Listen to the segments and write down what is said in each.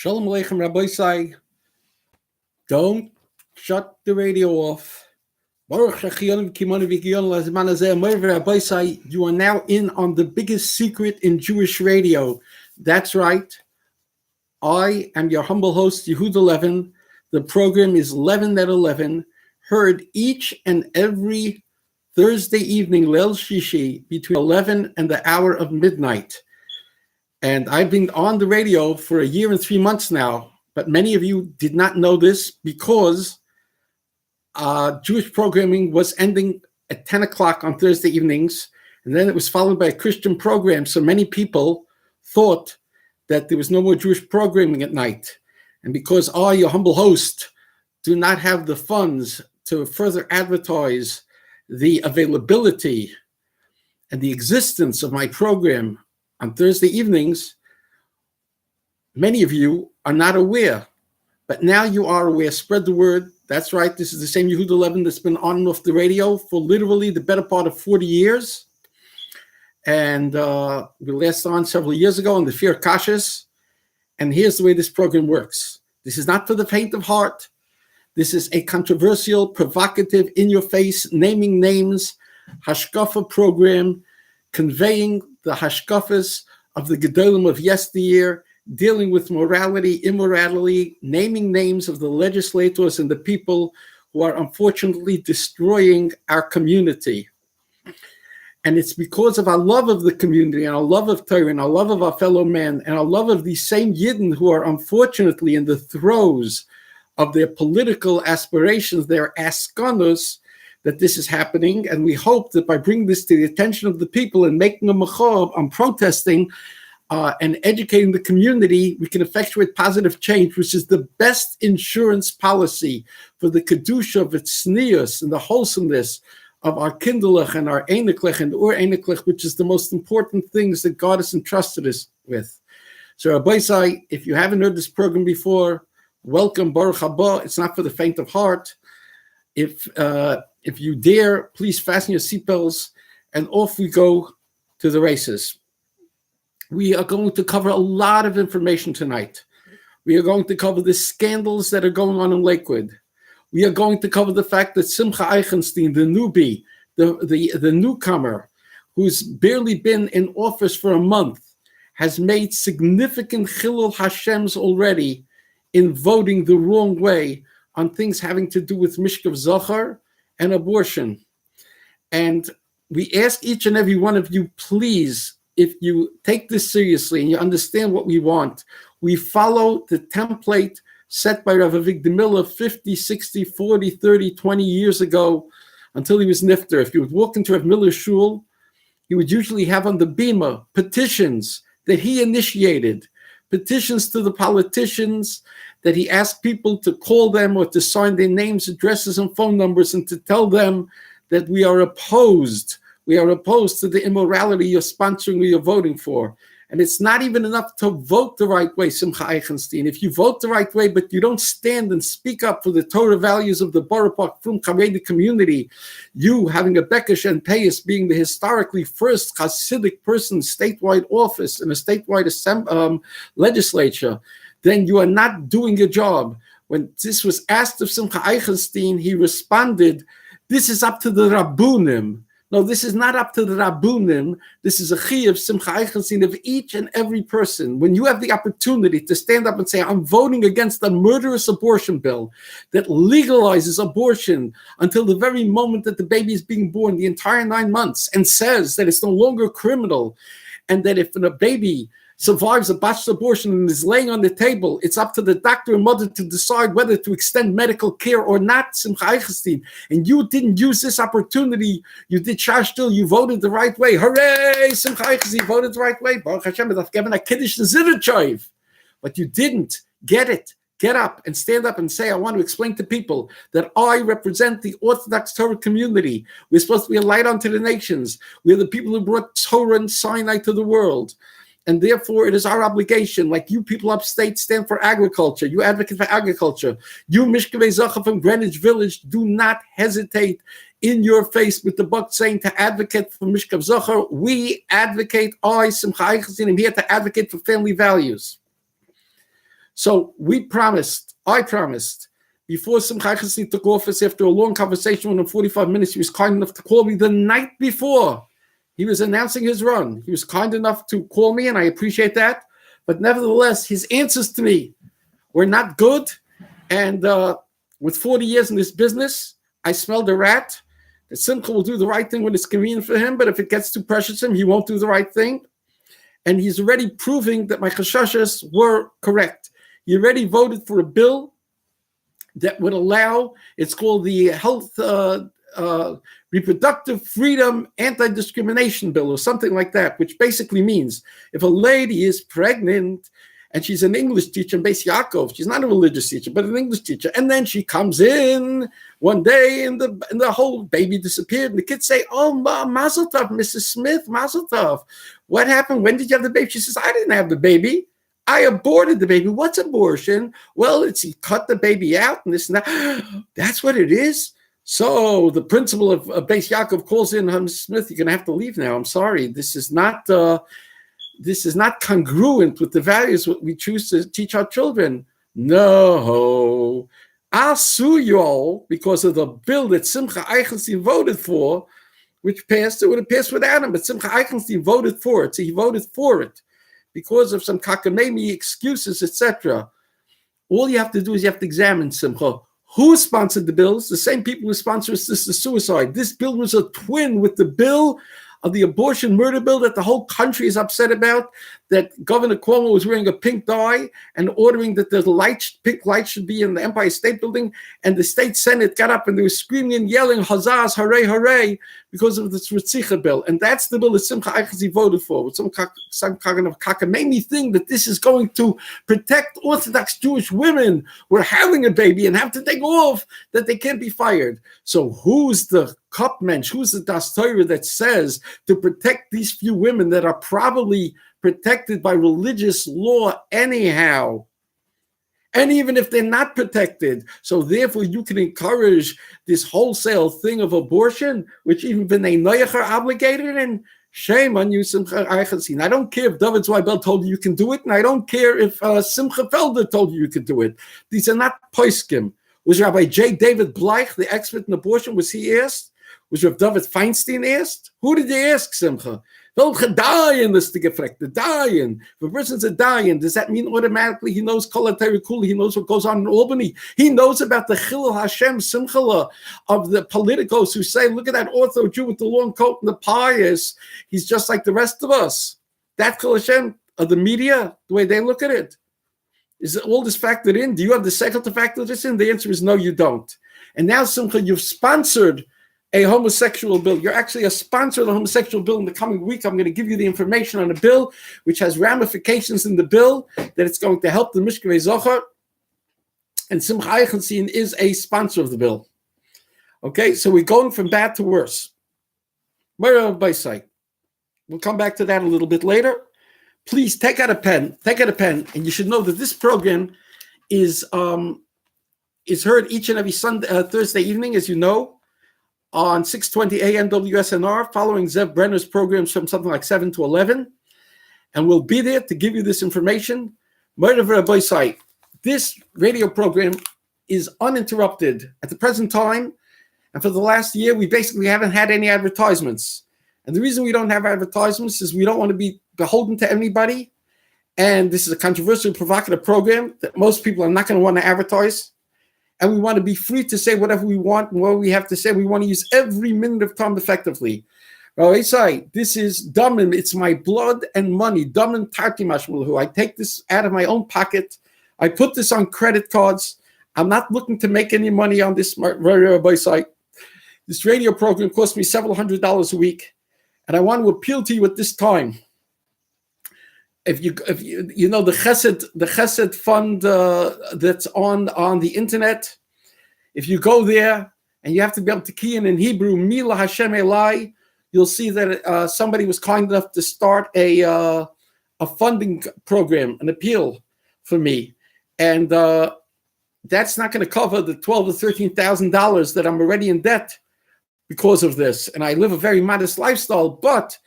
Shalom Aleichem, Rabbi Sai. Don't shut the radio off. Rabbi Sai, you are now in on the biggest secret in Jewish radio. That's right. I am your humble host, Yehud 11. The program is 11 at 11, heard each and every Thursday evening, Leil Shishi, between 11 and the hour of midnight. And I've been on the radio for a year and 3 months now, but many of you did not know this because Jewish programming was ending at 10 o'clock on Thursday evenings, and then it was followed by a Christian program. So many people thought that there was no more Jewish programming at night. And because I, your humble host, do not have the funds to further advertise the availability and the existence of my program on Thursday evenings, many of you are not aware. But now you are aware. Spread the word. That's right. This is the same Yehud 11 that's been on and off the radio for literally the better part of 40 years. And we last on several years ago on the Fear Kashas. And here's the way this program works. This is not for the faint of heart. This is a controversial, provocative, in-your-face, naming names, hashkafa program, conveying the hashkafas of the Gedolim of yesteryear, dealing with morality, immorality, naming names of the legislators and the people who are unfortunately destroying our community. And it's because of our love of the community and our love of Torah and our love of our fellow men and our love of these same Yidden who are unfortunately in the throes of their political aspirations, their askanos, that this is happening. And we hope that by bringing this to the attention of the people and making a machor on protesting and educating the community, we can effectuate positive change, which is the best insurance policy for the kedusha of its tznius and the wholesomeness of our kinderlich and our einiklech and ur einiklech, which is the most important things that God has entrusted us with. So Rabbi Sai, if you haven't heard this program before, welcome, Baruch haba. It's not for the faint of heart. If you dare, please fasten your seatbelts, and off we go to the races. We are going to cover a lot of information tonight. We are going to cover the scandals that are going on in Lakwd. We are going to cover the fact that Simcha Eichenstien, the newbie, the newcomer, who's barely been in office for a month, has made significant Chilul Hashems already in voting the wrong way on things having to do with Mishkav Zachar and abortion. And we ask each and every one of you, please, if you take this seriously and you understand what we want, we follow the template set by Rav Avigdor Miller 50, 60, 40, 30, 20 years ago until he was nifter. If you would walk into Rav Miller's shul, he would usually have on the bima petitions that he initiated, petitions to the politicians that he asked people to call them or to sign their names, addresses, and phone numbers, and to tell them that we are opposed. We are opposed to the immorality you're sponsoring or you're voting for. And it's not even enough to vote the right way, Simcha Eichenstien. If you vote the right way, but you don't stand and speak up for the Torah values of the Baruch from Haredi community, you having a Bekesh and Payas being the historically first Hasidic person statewide office in a statewide legislature, then you are not doing your job. When this was asked of Simcha Eichenstien, he responded, this is up to the Rabbunim. No, this is not up to the Rabbunim. This is a chiyuv, Simcha Eichenstien, of each and every person. When you have the opportunity to stand up and say, I'm voting against a murderous abortion bill that legalizes abortion until the very moment that the baby is being born, the entire 9 months, and says that it's no longer criminal, and that if a baby survives a botched abortion and is laying on the table, it's up to the doctor and mother to decide whether to extend medical care or not, Simcha Eichenstien. And you didn't use this opportunity. You did shashtil. You voted the right way. Hooray, Simcha Eichenstien, you voted the right way. Baruch Hashem, I've given a kiddush and zidachayv. But you didn't get it. Get up and stand up and say, I want to explain to people that I represent the Orthodox Torah community. We're supposed to be a light unto the nations. We're the people who brought Torah and Sinai to the world. And therefore, it is our obligation, like you people upstate stand for agriculture. You advocate for agriculture. You, Mishkavei Zacha from Greenwich Village, do not hesitate in your face with the buck saying to advocate for Mishkav Zachar. We advocate, I, Simcha Eichenstien, am here to advocate for family values. So I promised, before Simcha Eichenstien took office, after a long conversation with him, 45 minutes, he was kind enough to call me the night before he was announcing his run. He was kind enough to call me, and I appreciate that. But nevertheless, his answers to me were not good. And with 40 years in this business, I smelled a rat. That Simcha will do the right thing when it's convenient for him, but if it gets too precious to him, he won't do the right thing. And he's already proving that my chashashas were correct. He already voted for a bill that would allow, it's called the Health Reproductive Freedom Anti-Discrimination Bill or something like that, which basically means if a lady is pregnant and she's an English teacher in Beis Yaakov, she's not a religious teacher, but an English teacher, and then she comes in one day and the whole baby disappeared, and the kids say, oh, Mazel Tov, Mrs. Smith, Mazel Tov. What happened? When did you have the baby? She says, I didn't have the baby. I aborted the baby. What's abortion? Well, it's he cut the baby out and this and that. That's what it is? So the principal of Beis Yaakov calls in, Mrs. Smith, you're going to have to leave now. I'm sorry. This is not congruent with the values we choose to teach our children. No. I'll sue you all because of the bill that Simcha Eichenstien voted for, which passed. It would have passed without him, but Simcha Eichenstien voted for it. So he voted for it because of some cockamamie excuses, etc. All you have to do is you have to examine Simcha. Who sponsored the bills? The same people who sponsored assisted suicide. This bill was a twin with the bill of the abortion murder bill that the whole country is upset about, that Governor Cuomo was wearing a pink dye and ordering that the pink light should be in the Empire State Building, and the state Senate got up and they were screaming and yelling, Hazaz, hooray, hooray, because of this Ritzicha bill. And that's the bill that Simcha Eichenstien voted for, with some kind of cockamamie thing that this is going to protect Orthodox Jewish women who are having a baby and have to take off, that they can't be fired. So who's the Kopmensch, who's the Das Torah that says to protect these few women that are probably protected by religious law anyhow? And even if they're not protected, so therefore you can encourage this wholesale thing of abortion, which even B'nai Noach are obligated, and shame on you, Simcha Eichenstien. I don't care if David Zweibel told you can do it, and I don't care if Simcha Felder told you could do it. These are not poiskim. Was Rabbi J. David Bleich, the expert in abortion, was he asked? Was Rav David Feinstein asked? Who did they ask, Simcha? Welche Dayan is the gefragt? The Dayan. If a person's a Dayan, does that mean automatically he knows Kol HaTorah? He knows what goes on in Albany? He knows about the Chilul Hashem Simchala of the politicos who say, look at that Ortho Jew with the long coat and the pious. He's just like the rest of us. That Chilul Hashem of the media, the way they look at it. Is all this factored in? Do you have the cycle to factor this in? The answer is no, you don't. And now, Simcha, you've sponsored a homosexual bill. You're actually a sponsor of the homosexual bill. In the coming week, I'm going to give you the information on a bill which has ramifications in the bill that it's going to help the Mishkevei Zohar. And Simcha Eichenstien is a sponsor of the bill. Okay, so we're going from bad to worse. We'll come back to that a little bit later. Please take out a pen, and you should know that this program is heard each and every Thursday evening, as you know, on 620 AM WSNR, following Zev Brenner's programs from something like 7 to 11. And we'll be there to give you this information. This radio program is uninterrupted at the present time. And for the last year, we basically haven't had any advertisements. And the reason we don't have advertisements is we don't want to be beholden to anybody. And this is a controversial, provocative program that most people are not going to want to advertise. And we want to be free to say whatever we want and what we have to say. We want to use every minute of time effectively. This is Damim. It's my blood and money. Damim Tarti Mashmulhu. I take this out of my own pocket. I put this on credit cards. I'm not looking to make any money on this radio site. This radio program costs me several $100s a week. And I want to appeal to you at this time. If you know the Chesed fund that's on the internet, if you go there and you have to be able to key in Hebrew Mila Hashem Elai, you'll see that somebody was kind enough to start a funding program, an appeal for me, and that's not going to cover the $12,000 to $13,000 that I'm already in debt because of this. And I live a very modest lifestyle, but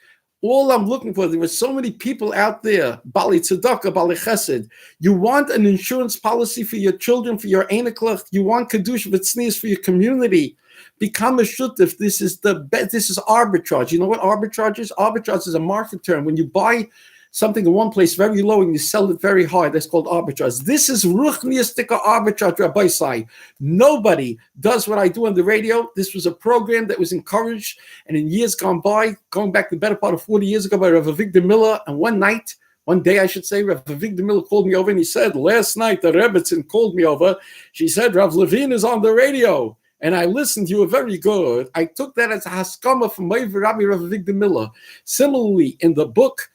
All I'm looking for, there were so many people out there, Bali Tzedakah, Bali Chesed. You want an insurance policy for your children, for your Einiklach. You want Kedusha V'tznius for your community. Become a shuttif. This is the best. This is arbitrage. You know what arbitrage is? Arbitrage is a market term. When you buy something in one place very low and you sell it very high, that's called arbitrage. This is ruchniistika arbitrage, Rabbi Sai. Nobody does what I do on the radio. This was a program that was encouraged, and in years gone by, going back the better part of 40 years ago, by Rav Avigdor Miller, and one day I should say, Rav Avigdor Miller called me over and he said, last night the Rebbetzin called me over. She said, Rav Levine is on the radio. And I listened, you were very good. I took that as a haskama from my Rabbi Rav Avigdor Miller. Similarly, in the book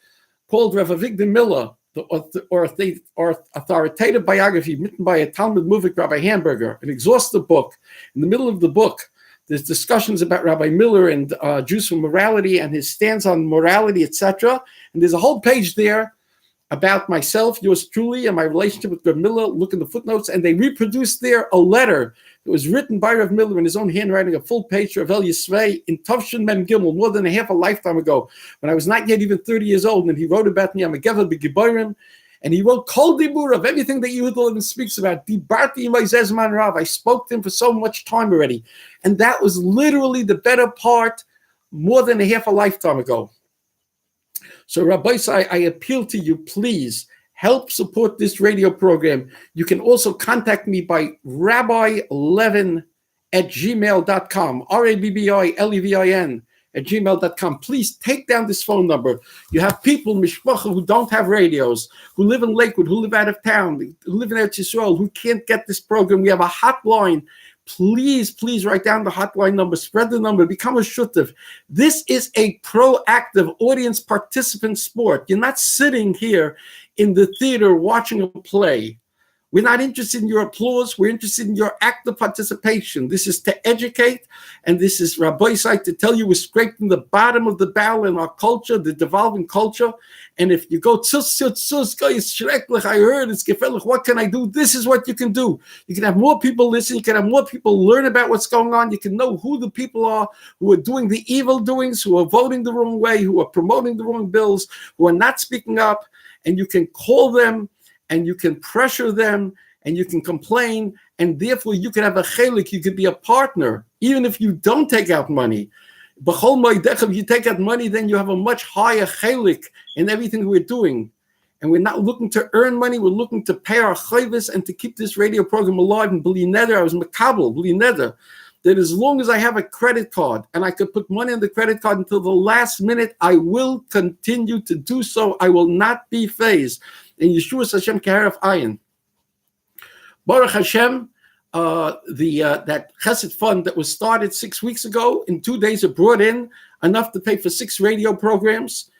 called Rav Avigdor Miller, the authoritative biography written by a Talmud Muvik, Rabbi Hamburger, an exhaustive book. In the middle of the book, there's discussions about Rabbi Miller and Jews for morality and his stance on morality, etc. And there's a whole page there about myself, yours truly, and my relationship with Rav Miller. Look in the footnotes, and they reproduced there a letter that was written by Rav Miller in his own handwriting, a full page of El Yisvei in Tavshin Mem Gimel, more than a half a lifetime ago, when I was not yet even 30 years old, and he wrote about me, I'm a Gever B'Giborim, and he wrote Kol Dibur of everything that Yehuda speaks about. Dibarti Imay Zezman Rav. I spoke to him for so much time already, and that was literally the better part, more than a half a lifetime ago. So, Rabbi Sai, I appeal to you, please help support this radio program. You can also contact me by rabbilevin@gmail.com, RABBILEVIN@gmail.com. Please take down this phone number. You have people, mishpacha, who don't have radios, who live in Lakwd, who live out of town, who live in Eretz Yisrael, who can't get this program. We have a hotline. Please write down the hotline number, spread the number, become a shuttif. This is a proactive audience participant sport. You're not sitting here in the theater watching a play. We're not interested in your applause. We're interested in your active participation. This is to educate, and this is Rabbi Sai to tell you we're scraping the bottom of the barrel in our culture, the devolving culture. And if you go, I heard it's gefährlich, what can I do? This is what you can do. You can have more people listen. You can have more people learn about what's going on. You can know who the people are who are doing the evil doings, who are voting the wrong way, who are promoting the wrong bills, who are not speaking up. And you can call them, and you can pressure them, and you can complain, and therefore you can have a chelik, you could be a partner, even if you don't take out money. If you take out money, then you have a much higher chelik in everything we're doing. And we're not looking to earn money, we're looking to pay our chayvus and to keep this radio program alive. And b'li neder, I was makabel, b'li neder, that as long as I have a credit card and I could put money on the credit card until the last minute, I will continue to do so. I will not be phased. In Yeshua Hashem Keharef Ayin. Baruch Hashem, that Chesed fund that was started 6 weeks ago, in 2 days it brought in enough to pay for 6 radio programs,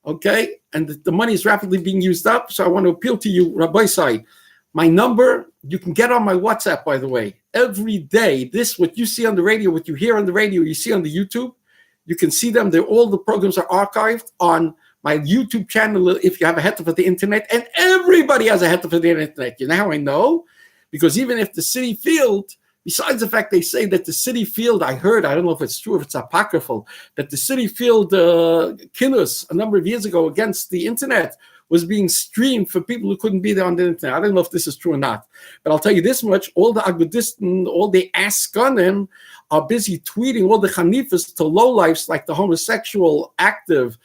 okay? And the money is rapidly being used up, so I want to appeal to you, Rabbi Sai. My number, you can get on my WhatsApp, by the way. Every day, this, what you see on the radio, what you hear on the radio, you see on the YouTube, you can see them. All the programs are archived on my YouTube channel if you have a heter for the internet, and everybody has a heter for the internet. You know how I know? Because even if the city field, besides the fact they say that the city field, I heard, I don't know if it's true, if it's apocryphal, that the city field kinnus a number of years ago against the internet was being streamed for people who couldn't be there on the internet. I don't know if this is true or not. But I'll tell you this much, all the Agudistan, all the Askanim are busy tweeting all the Hanifas to lowlifes like the homosexual, active,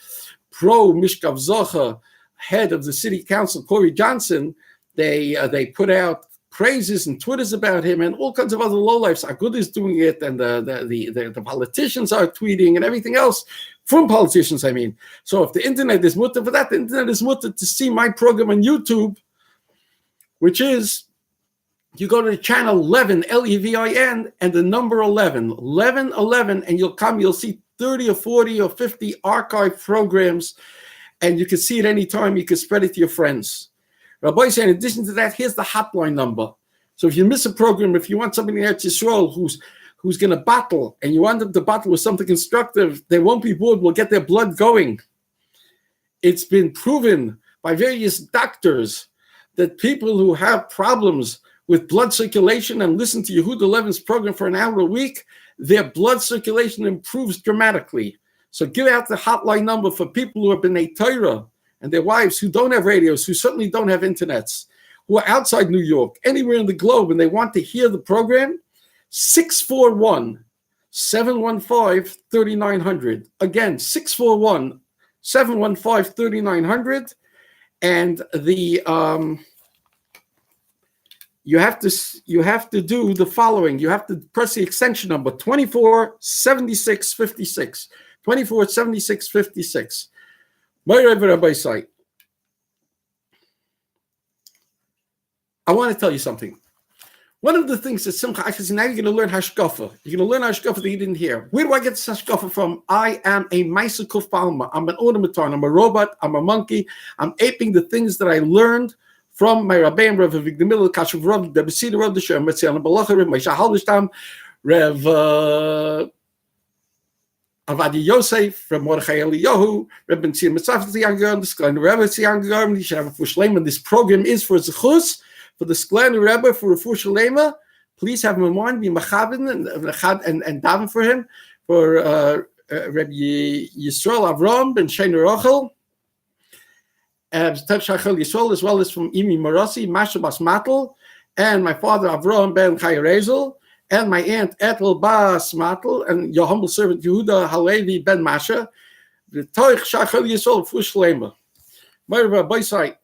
pro-Mishkav Zocha head of the city council, Corey Johnson. They put out praises and Twitters about him, and all kinds of other lowlifes. Agud is doing it, and the politicians are tweeting and everything else from politicians, I mean. So if the internet is mutter for that, the internet is mutter to see my program on YouTube, which is, you go to the channel Levin, Levin, and the number 11, and you'll see 30 or 40 or 50 archive programs, and you can see it anytime. You can spread it to your friends. Rabbi said, in addition to that, here's the hotline number. So if you miss a program, if you want somebody in Eretz Yisrael who's going to battle, and you want them to battle with something constructive, they won't be bored, will get their blood going. It's been proven by various doctors that people who have problems with blood circulation and listen to Yehuda Levin's program for an hour a week, their blood circulation improves dramatically. So give out the hotline number for people who have been a Torah and their wives who don't have radios, who certainly don't have internets, who are outside New York, anywhere in the globe, and they want to hear the program. 641-715-3900. Again, 641-715-3900. And the you have to do the following. You have to press the extension number 247656. 247656. I want to tell you something. One of the things that Simcha Eichenstien, now you're going to learn Hashkafa. You're going to learn Hashkafa that you didn't hear. Where do I get this Hashkafa from? I am a Meisikuf Palma. I'm an automaton. I'm a robot. I'm a monkey. I'm aping the things that I learned from my Rabbeim, Rav Vigdamil, Kashav Rav, the Besida Rav, the Shem, Metzian, Balacha, Rav Moshe Halberstam, Rav Avadi Yosef, Rav Mordechai Eliyahu, Rav Ben Tzia Mitzvah, the Yangar, the Sklan Rebbe, the Yangar, you should have a Fushleim, this program is for Zechus, for the Sklan Rebbe, for Fushleima. Please have him in mind, be Machabin and daven for him, for Rabbi Yisrael Avram Ben Shein Rochel, as well as from Imi Marasi, Masha Bas Matel, and my father Avram Ben Chayarezel, and my aunt Ethel Bas Matel, and your humble servant Yehuda Halevi Ben Masha, the Toich Shachel Yisrael Fushleima. My Rabbi Simcha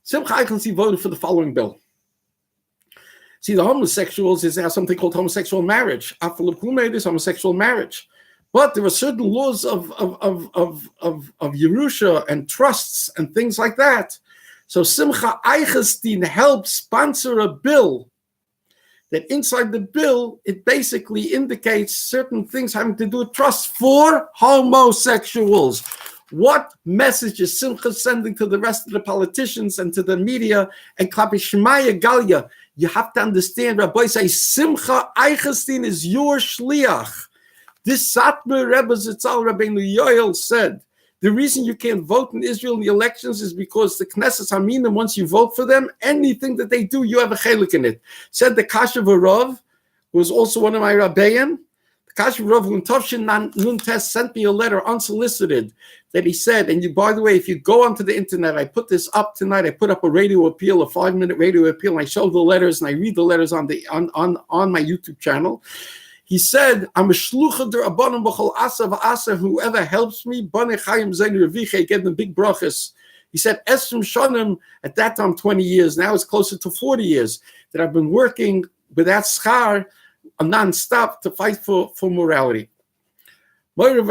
Eichenstien voted for the following bill. See, the homosexuals is have something called homosexual marriage. After is homosexual marriage. But there are certain laws of Yerusha and trusts and things like that. So Simcha Eichenstien helped sponsor a bill that inside the bill, it basically indicates certain things having to do with trusts for homosexuals. What message is Simcha sending to the rest of the politicians and to the media and Klapi Shemaya Galia? You have to understand, Rabbi say, Simcha Eichenstien is your shliach. This Satmar Rebbe Zitzal Rabbeinu Yoel said, the reason you can't vote in Israel in the elections is because the Knesset Haminim, once you vote for them, anything that they do, you have a chelik in it. Said the Kashav Rav, who was also one of my Rabbeim, the Kashav Rav Tovshin Nun Test sent me a letter unsolicited that he said, and you, by the way, if you go onto the internet, I put this up tonight, I put up a radio appeal, a 5-minute radio appeal, and I show the letters and I read the letters on my YouTube channel. He said, I'm a shlucha der abanim b'chol asa v'asa, whoever helps me, b'nei chayim zayin reviche, get them big brachas. He said, esrim shonim, at that time 20 years, now it's closer to 40 years, that I've been working without schar, non-stop to fight for morality. I'm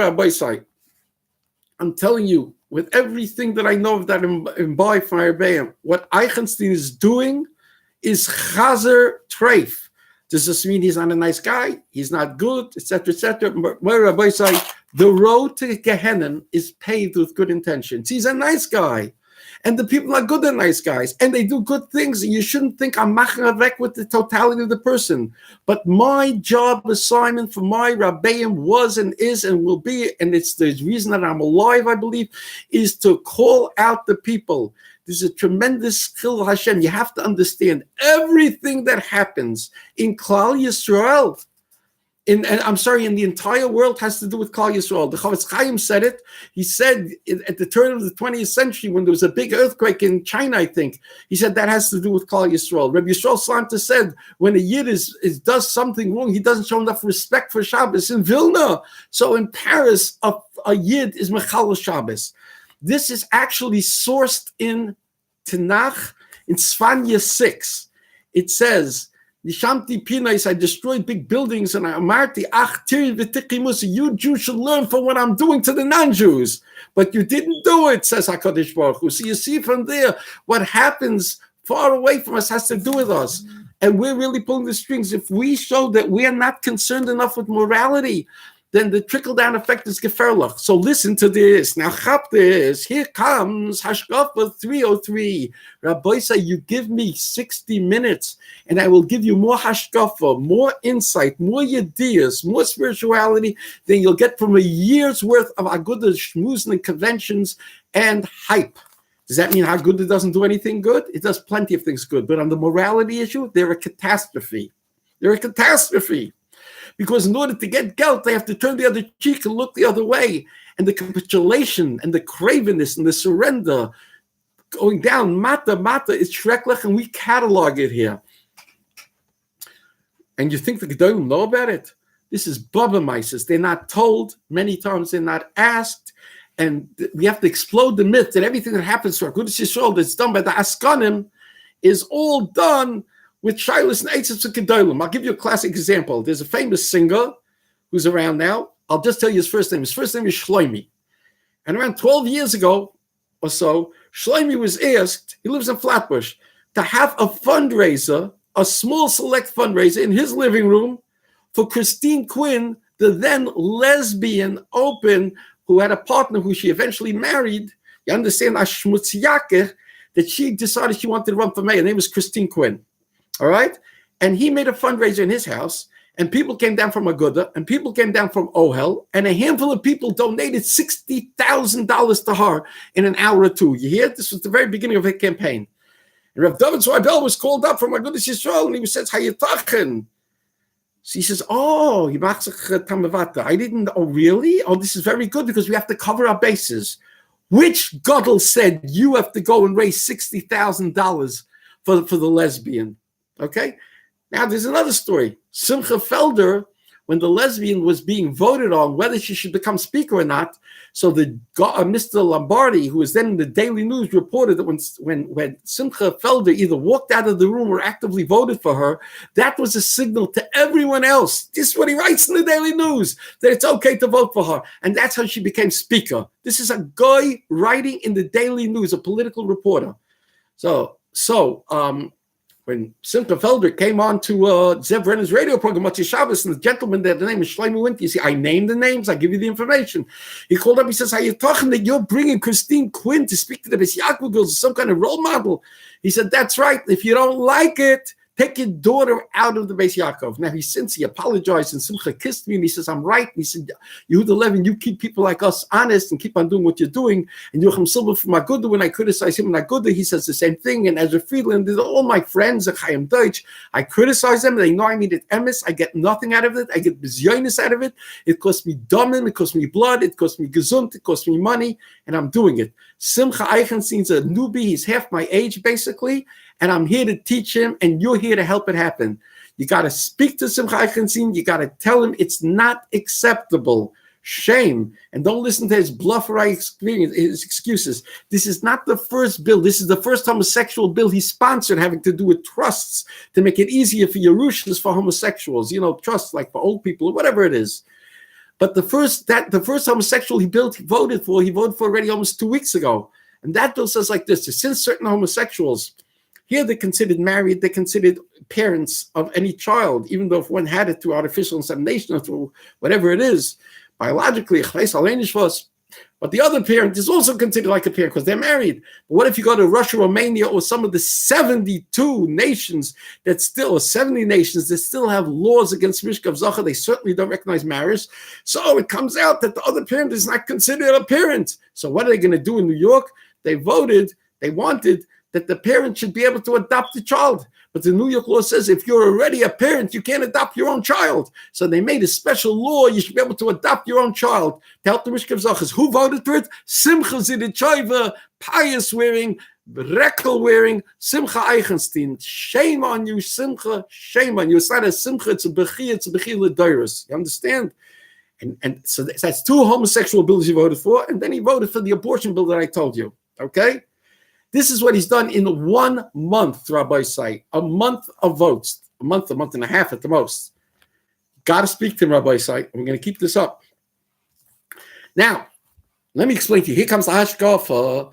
telling you, with everything that I know of that imbibe from Rebbeim, what Eichenstien is doing is chazer treif. Does this mean he's not a nice guy? He's not good, etc., etc. The road to Gehenna is paved with good intentions. He's a nice guy. And the people are good and nice guys. And they do good things. And you shouldn't think I'm machavek with the totality of the person. But my job assignment for my Rabbeim was and is and will be, and it's the reason that I'm alive, I believe, is to call out the people. There's a tremendous skill of Hashem. You have to understand everything that happens in Klal Yisrael, in the entire world has to do with Klal Yisrael. The Chavetz Chaim said it. He said at the turn of the 20th century, when there was a big earthquake in China, I think, he said that has to do with Klal Yisrael. Rabbi Yisrael Slanta said when a Yid does something wrong, he doesn't show enough respect for Shabbos in Vilna. So in Paris, a Yid is Mechal Shabbos. This is actually sourced in Tanakh in Svanya 6. It says, Nishamti Pinais, I destroyed big buildings, and I amarti, ach, tiri v'tikimus, you Jews should learn from what I'm doing to the non-Jews. But you didn't do it, says HaKadosh Baruch Hu. So you see from there, what happens far away from us has to do with us. And we're really pulling the strings. If we show that we are not concerned enough with morality, then the trickle-down effect is geferlach. So listen to this. Now, chap this. Here comes Hashkafa 303. Rabbi say, you give me 60 minutes, and I will give you more Hashkafa, more insight, more ideas, more spirituality than you'll get from a year's worth of Agudah Shmuzn and conventions and hype. Does that mean Agudah doesn't do anything good? It does plenty of things good. But on the morality issue, they're a catastrophe. They're a catastrophe. Because in order to get gelt, they have to turn the other cheek and look the other way. and the capitulation and the cravenness and the surrender going down. Mata is shreklach, and we catalog it here. And you think the Gedolim know about it? This is Baba Mises. They're not told. Many times they're not asked. And we have to explode the myth that everything that happens to our Agudas Yisrael that's done by the Askanim is all done with Shilas and Eitzes and Gedolim. I'll give you a classic example. There's a famous singer who's around now. I'll just tell you his first name. His first name is Shloimi. And around 12 years ago or so, Shloimi was asked, he lives in Flatbush, to have a fundraiser, a small select fundraiser in his living room for Christine Quinn, the then lesbian open, who had a partner who she eventually married. You understand, Ashmutziyake, that she decided she wanted to run for mayor. Her name was Christine Quinn. All right? And he made a fundraiser in his house, and people came down from Aguda, and people came down from Ohel, and a handful of people donated $60,000 to her in an hour or two. You hear? This was the very beginning of her campaign. And Rav David Zweibel was called up from Agudas Yisrael, and he says, Hayatachen. So he says, oh, I didn't know, really? Oh, this is very good, because we have to cover our bases. Which Gadol said you have to go and raise $60,000 for the lesbian? Okay? Now, there's another story. Simcha Felder, when the lesbian was being voted on whether she should become speaker or not, so Mr. Lombardi, who was then in the Daily News, reported that when Simcha Felder either walked out of the room or actively voted for her, that was a signal to everyone else. This is what he writes in the Daily News, that it's okay to vote for her. And that's how she became speaker. This is a guy writing in the Daily News, a political reporter. When Simcha Felder came on to Zev Brennan's radio program, Motzei Shabbos, and the gentleman there, the name is Shlomo Winter, you see, I name the names, I give you the information. He called up, he says, are you talking that you're bringing Christine Quinn to speak to the Beis Yaakov girls as some kind of role model? He said, that's right. If you don't like it, take your daughter out of the Beis Yaakov. Now, he apologized, and Simcha kissed me, and he says, I'm right. And he said, Yehuda Levin, you keep people like us honest and keep on doing what you're doing. And Yocham Silva from Aguda, when I criticize him in Aguda, he says the same thing. And Ezra Friedland, they're all my friends, Chaim Deutsch. I criticize them, and they know I mean it emes. I get nothing out of it. I get bizyonis out of it. It costs me domim, it costs me blood, it costs me gesund, it costs me money, and I'm doing it. Simcha Eichenstein's a newbie. He's half my age, basically. And I'm here to teach him, and you're here to help it happen. You got to speak to Simcha Eichenstien. You got to tell him it's not acceptable. Shame. And don't listen to his bluffery experience, his excuses. This is not the first bill. This is the first homosexual bill he sponsored, having to do with trusts to make it easier for Yerushas for homosexuals. You know, trusts like for old people or whatever it is. But the first homosexual he voted for already almost 2 weeks ago. And that bill says like this: since certain homosexuals, here they're considered married, they're considered parents of any child, even though if one had it through artificial insemination or through whatever it is, biologically, but the other parent is also considered like a parent because they're married. But what if you go to Russia, Romania, or some of the 72 nations that still, or 70 nations that still have laws against Mishkav Zacha? They certainly don't recognize marriage. So it comes out that the other parent is not considered a parent. So what are they going to do in New York? They wanted that the parent should be able to adopt the child. But the New York law says if you're already a parent, you can't adopt your own child. So they made a special law, you should be able to adopt your own child to help the Mishkav Zachas. Who voted for it? Simcha Zidichayva, pious wearing, rekel wearing, Simcha Eichenstien. Shame on you, Simcha, shame on you. It's not a Simcha, it's a Bechir L'Doros. You understand? And so that's two homosexual bills he voted for, and then he voted for the abortion bill that I told you. Okay? This is what he's done in 1 month, Rabbi say. A month of votes. A month and a half at the most. Got to speak to him, Rabbi say. We're going to keep this up. Now, let me explain to you. Here comes the Hashkafa.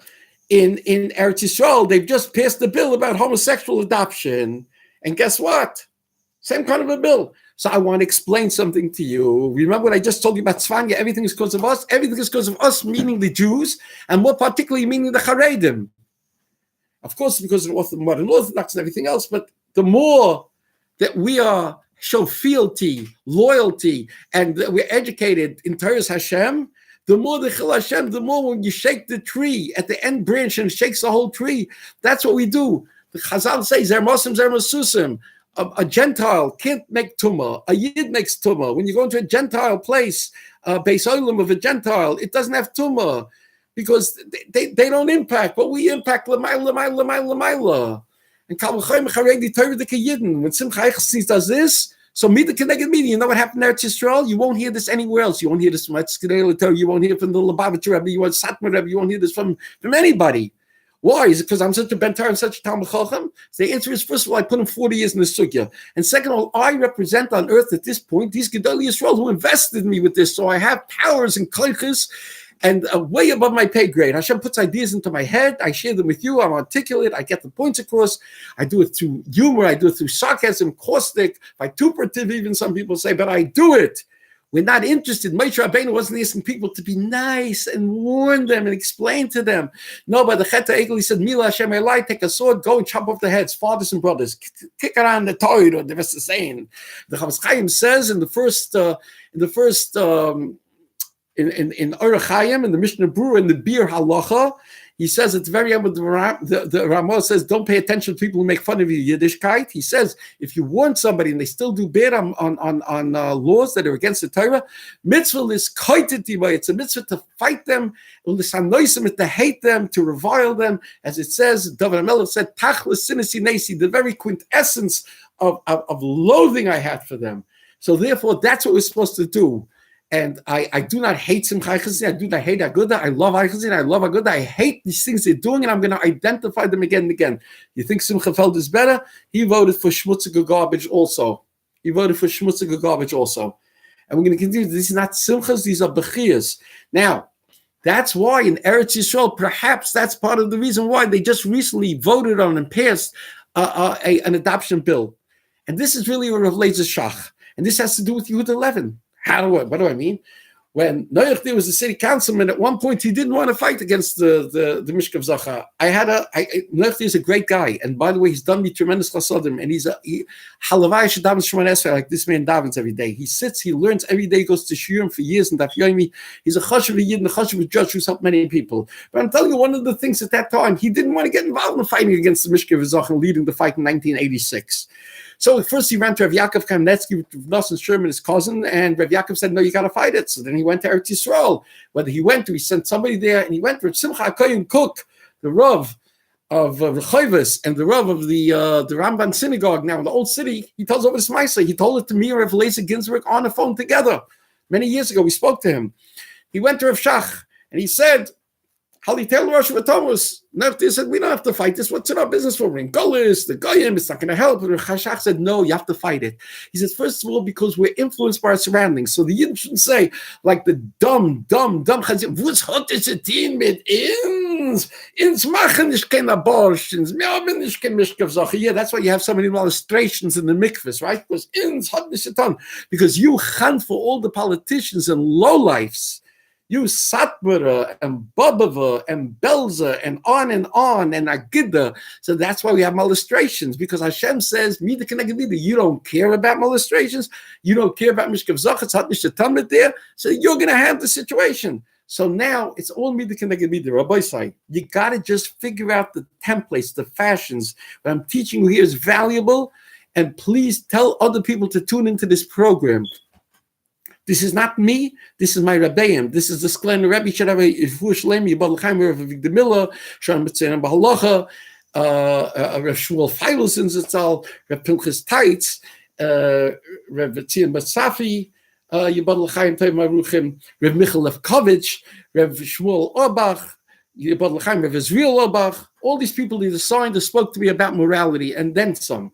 In Eretz Yisrael, they've just passed a bill about homosexual adoption. And guess what? Same kind of a bill. So I want to explain something to you. Remember what I just told you about Tzvanya? Everything is because of us. Everything is because of us, meaning the Jews, and more particularly meaning the Haredim. Of course, because of the modern Orthodox and everything else, but the more that we show fealty, loyalty, and that we're educated in Torah's Hashem, the more the Chil Hashem, the more when you shake the tree at the end branch and it shakes the whole tree. That's what we do. The Chazal says, Zer Mosim, Zer Mosusim. a Gentile can't make tumah. A Yid makes tumah. When you go into a Gentile place, Beis Olam of a Gentile, it doesn't have tumah because they don't impact. But we impact l'mayla. And Kal V'chomer Charedi Torah Dika Yidden. When Simcha Eichenstien does this, so Mida Keneged Mida, you know what happened there to Yisrael? You won't hear this anywhere else. You won't hear this from Etzkidei Torah. You won't hear from the Lubavitcher Rebbe. You won't Satmar Rebbe. You won't hear this from anybody. Why? Is it because I'm such a bentar and such a Talmud Chacham? So the answer is, first of all, I put him 40 years in the sugya. And second of all, I represent on earth at this point these Gedolei Yisrael who invested in me with this. So I have powers and koiches and way above my pay grade. Hashem puts ideas into my head. I share them with you. I'm articulate. I get the points across. I do it through humor. I do it through sarcasm, caustic, vituperative, even some people say, but I do it. We're not interested. Moshe Rabbeinu wasn't asking people to be nice and warn them and explain to them. No, by the Chet HaEgel, he said, Mila Hashem Elai, take a sword, go and chop off the heads, fathers and brothers. Kick around the Torah, the rest of the saying. The Chavetz Chaim says in Orach Chaim, in the Mishnah Berurah, in the Bir Halacha, he says at the very end, the Ramah says, don't pay attention to people who make fun of your Yiddishkeit. He says, if you warn somebody and they still do bad on laws that are against the Torah, mitzvah is kaitetiba. It's a mitzvah to fight them, to hate them, to revile them. As it says, David HaMelech said, Tachlis sinisi nesi, the very quintessence of loathing I had for them. So therefore, that's what we're supposed to do. And I do not hate Simcha Eichenstien. I do not hate Aguda. I love Eichenstien. I love Aguda. I hate these things they're doing, and I'm going to identify them again and again. You think Simcha Feld is better? He voted for schmutzige garbage also. And we're going to continue. These are not Simchas, these are Bechiyas. Now, that's why in Eretz Yisrael, perhaps that's part of the reason why they just recently voted on and passed an adoption bill. And this is really a Rav Lezer Shach. And this has to do with Yehuda 11. What do I mean? When Noach was the city councilman, at one point he didn't want to fight against the Mishkav Zacha. Noach is a great guy, and by the way, he's done me tremendous chasadim, and he's halavai shadam shemon esrei, like this man davens every day. He sits, he learns every day, he goes to shiurim for years, and Daf Yomi. He's a chashuv yid and a chashuv judge who's helped many people. But I'm telling you, one of the things at that time, he didn't want to get involved in fighting against the Mishkav Zacha, leading the fight in 1986. So first he ran to Rav Yaakov Kamnetsky, Rav Nosson Sherman, his cousin, and Rav Yaakov said, no, you got to fight it. So then he went to Eretz Yisrael. Whether he went to, he sent somebody there, and he went to Simcha HaKohen Cook, the Rav of Rechovis, and the Rav of the Ramban synagogue now in the old city. He tells over this Maisa. He told it to me and Rav Lezer Ginsburg on the phone together. Many years ago, we spoke to him. He went to Rav Shach, and he said, Halitel Rosh V'Tomus. Nefti said, we don't have to fight this. What's in our business for? We're in Golis, the Goyim, it's not going to help. And Chashach said, no, you have to fight it. He said, first of all, because we're influenced by our surroundings. So the Yidden shouldn't say, like the dumb Chazim, what's hot is it in mit ins? Ins machen ich kein abortions. Mir bin ich kein Mishkav Zacha. Yeah, that's why you have so many illustrations in the mikvahs, right? Because ins hot is it on. Because you hunt for all the politicians and lowlifes. You Satmara and Babava and Belza and Agida. So that's why we have illustrations, because Hashem says, Mida Keneged Mida, you don't care about illustrations, you don't care about Mishkav Zacha, it's not Mishkav there, so you're going to have the situation. So now it's all Mida Keneged Mida, Rabbi Sai. You got to just figure out the templates, the fashions. What I'm teaching you here is valuable, and please tell other people to tune into this program. This is not me. This is my Rebbeim. This is the Sklen Rebbe Sharav Yifush Lem Yibal L'Chaim Rav Vigdamila Shalom B'Tzein B'Halacha Rav Shmuel Feilusin Zitzal Rav Pinchas Teitz Rav Tzion Batsafi Yibal L'Chaim Tov Maruchim Rav Michael Lefkovich Rav Shmuel Orbach Yibal L'Chaim Rav Israel Orbach. All these people either signed or spoke to me about morality, and then some.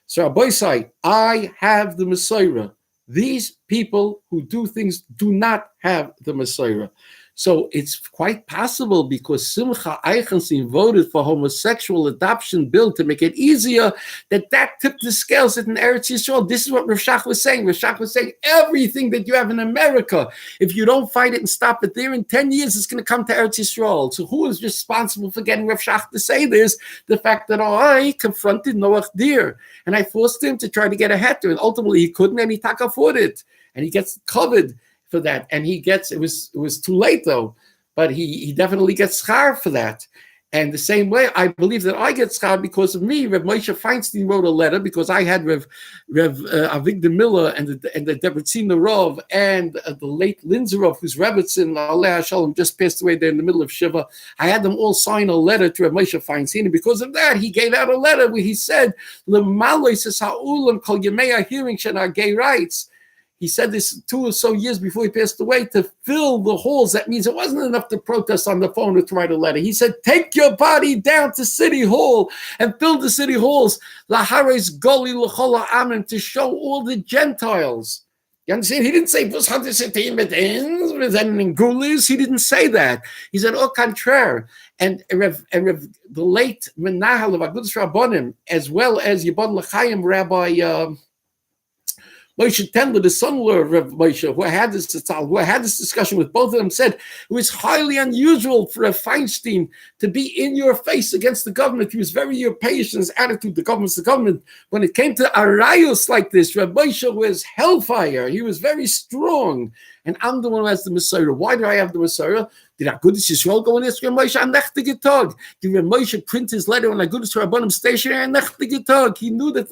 So Rabbi Sai, I have the Messiah. These people who do things do not have the Messiah. So it's quite possible, because Simcha Eichenstien voted for homosexual adoption bill to make it easier, that tipped the scales in Eretz Yisrael. This is what Rav Shach was saying. Rav Shach was saying everything that you have in America, if you don't fight it and stop it there, in 10 years it's going to come to Eretz Yisrael. So who is responsible for getting Rav Shach to say this? The fact that I confronted Noach Deer, and I forced him to try to get a heter, and ultimately he couldn't, and he took afford it, and he gets covered for that, and he gets, it was too late though, but he definitely gets schar for that. And the same way, I believe that I get schar because of me. Rev Moshe Feinstein wrote a letter because I had Rev Avigdor Miller and the Debretziner Rov and the late Linzerov, who's Rebbetzin, Aleh Shalom, just passed away there in the middle of Shiva. I had them all sign a letter to Rev Moshe Feinstein, and because of that, he gave out a letter where he said, "L'maloi says ha'ulam kol yemei hearing shena gay rights." He said this 2 or so years before he passed away to fill the halls. That means it wasn't enough to protest on the phone or to write a letter. He said, take your body down to City Hall and fill the city halls. Lahares goli l'chola amen, to show all the Gentiles. You understand? He didn't say, in Gulis. He didn't say that. He said, au contraire. And the late Menahel of Agudas Rabbanim, as well as Yibon L'chaim Rabbi Moshe Tendler, the son-in-law of Rev Moshe, who had this discussion with both of them, said it was highly unusual for Rev Feinstein to be in your face against the government. He was very European in his attitude. The government's the government. When it came to arayos like this, Rev Moshe was hellfire. He was very strong. And I'm the one who has the Messiah. Why do I have the Messiah? Did Agudas Yisrael go in this? Rev Moshe anechtige tag. Did Rev Moshe print his letter on Agudas Rabbanim stationery anechtige tag? He knew that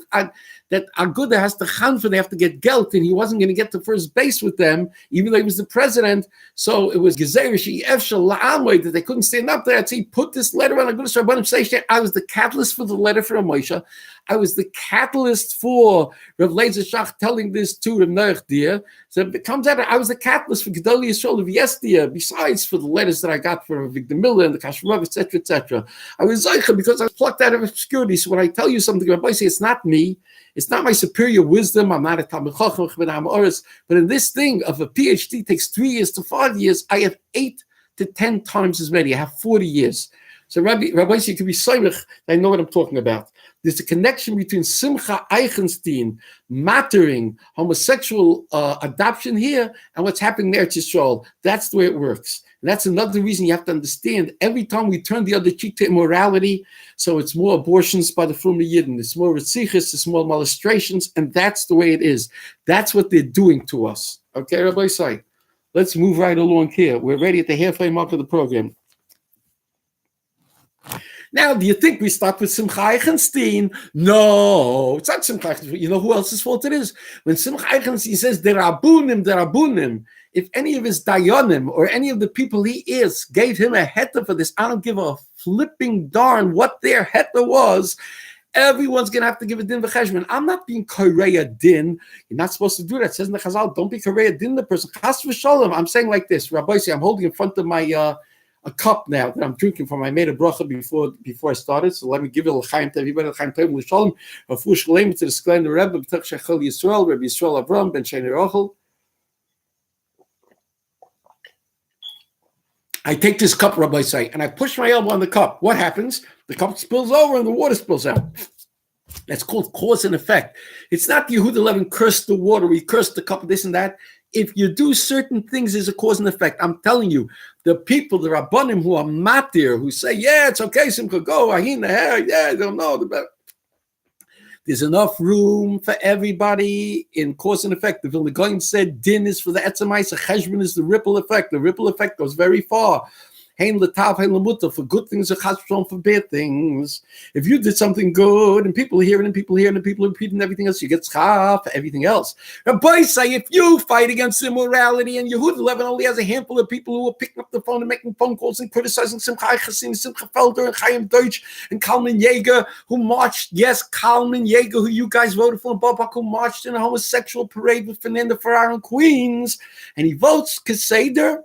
Aguda has to chanfer, they have to get gelt, and he wasn't going to get to first base with them, even though he was the president. So it was Gezerish Efshel La'amoi that they couldn't stand up there. So he put this letter on Agudas Rabbanim stationery. I was the catalyst for the letter for Moshe. I was the catalyst for Rav Leizer Shach telling this to Rav Noach Dia. So it comes out, I was the catalyst for Gedolei Yisrael of Yesdia, besides for the letters that I got from Avigdor Miller and the Kashrov, etc., etc. I was Zeicha because I was plucked out of obscurity. So when I tell you something, Rabbi say it's not me, it's not my superior wisdom, I'm not a Talmid Chacham, but in this thing of a PhD takes 3 years to 5 years, I have 8 to 10 times as many. I have 40 years. So Rabbi you can be soimich, I know what I'm talking about. There's a connection between Simcha Eichenstien, mattering homosexual adoption here, and what's happening there to Yisrael. That's the way it works. And that's another reason you have to understand. Every time we turn the other cheek to immorality, so it's more abortions by the Fruma Yidden, it's more Ritzichas, it's more molestations, and that's the way it is. That's what they're doing to us. Okay, Rabbi Say, let's move right along here. We're ready at the halfway mark of the program. Now, do you think we start with Simcha Eichenstien? No, it's not Simcha Eichenstien. You know who else's fault it is? When Simcha Eichenstien says, Derabunim, if any of his dayanim or any of the people he is gave him a heta for this, I don't give a flipping darn what their heta was. Everyone's going to have to give a din v'cheshbon. I'm not being koreya din. You're not supposed to do that. It says in the Chazal, don't be koreya din the person. Chas v'sholem. I'm saying like this. Rabbi, I'm holding in front of my a cup now that I'm drinking from. I made a bracha before I started, so let me give it l'chaim to everybody. L'chaim tovim l'shalom. Rafu shalem to the Sklen Rebbe b'tach shechel Yisrael, Rebbe Yisrael Avram ben Sheni Rochel. I take this cup, Rabbi say, and I push my elbow on the cup. What happens? The cup spills over and the water spills out. That's called cause and effect. It's not Yehuda Levin cursed the water, we cursed the cup, this and that. If you do certain things, there's a cause and effect. I'm telling you, the people, the Rabbanim who are matir, who say, yeah, it's okay, Simcha, go, ahin, yeah, I don't know. There's enough room for everybody in cause and effect. The Vilna Gaon said, din is for the etzemais, a cheshbon is the ripple effect. The ripple effect goes very far. Hein letav, hein lemuta, for good things, a chashbon for bad things. If you did something good, and people hear it, and people hear it, and people repeat it, and everything else, you get schar for everything else. Rabbi say, if you fight against immorality, and Yehuda Levin only has a handful of people who are picking up the phone and making phone calls and criticizing Simcha Eichenstien, Simcha Felder, and Chaim Deutsch, and Kalman Yeager, who marched, yes, Kalman Yeager, who you guys voted for, and Babak, who marched in a homosexual parade with Fernanda Ferrara and Queens, and he votes Kaseder.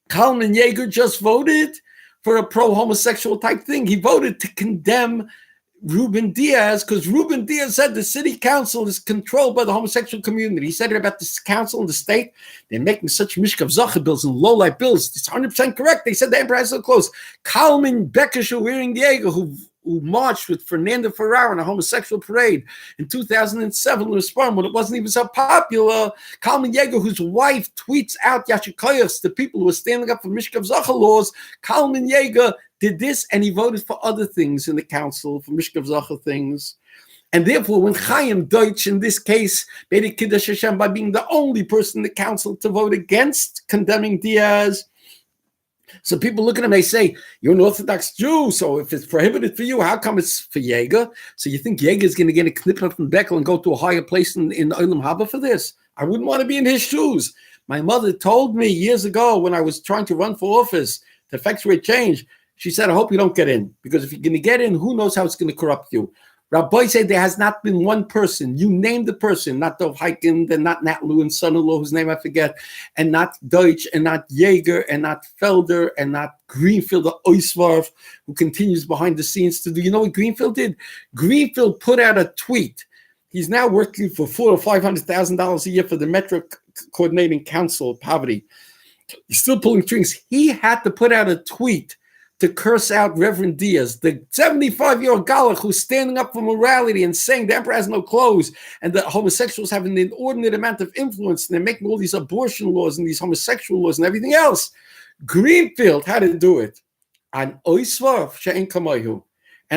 Kalman Yeager just voted for a pro-homosexual type thing. He voted to condemn Ruben Diaz because Ruben Diaz said the city council is controlled by the homosexual community. He said it about this council in the state. They're making such mishkav zacha bills and low-life bills. It's 100% correct. They said the emperor has so close. Kalman Beckish wearing Diego, who marched with Fernanda Ferrara in a homosexual parade in 2007 in Sparm when it wasn't even so popular. Kalman Yeager, whose wife tweets out Yashikoyos, the people who are standing up for Mishkav Zacha laws. Kalman Yeager did this, and he voted for other things in the council, for Mishkav Zacha things. And therefore, when Chaim Deutsch, in this case, made a Kiddush Hashem by being the only person in the council to vote against condemning Diaz, So people look at him, they say, you're an Orthodox Jew, so if it's prohibited for you, how come it's for Jaeger? So you think Jaeger is going to get a knipper from Beckel and go to a higher place in Olam Haba for this? I wouldn't want to be in his shoes. My mother told me years ago when I was trying to run for office to effectuate change, she said, I hope you don't get in, because if you're going to get in, who knows how it's going to corrupt you. Rabbi said there has not been one person, you name the person, not Dov Heiken, and not Nat Lewin's son-in-law, whose name I forget, and not Deutsch, and not Jaeger, and not Felder, and not Greenfield, the Oisvarf, who continues behind the scenes to do. You know what Greenfield did? Greenfield put out a tweet. He's now working for $400,000 or $500,000 a year for the Metro Coordinating Council of Poverty. He's still pulling strings. He had to put out a tweet to curse out Reverend Diaz, the 75-year-old Galach who's standing up for morality and saying the emperor has no clothes and that homosexuals have an inordinate amount of influence and they're making all these abortion laws and these homosexual laws and everything else. Greenfield had to do it. And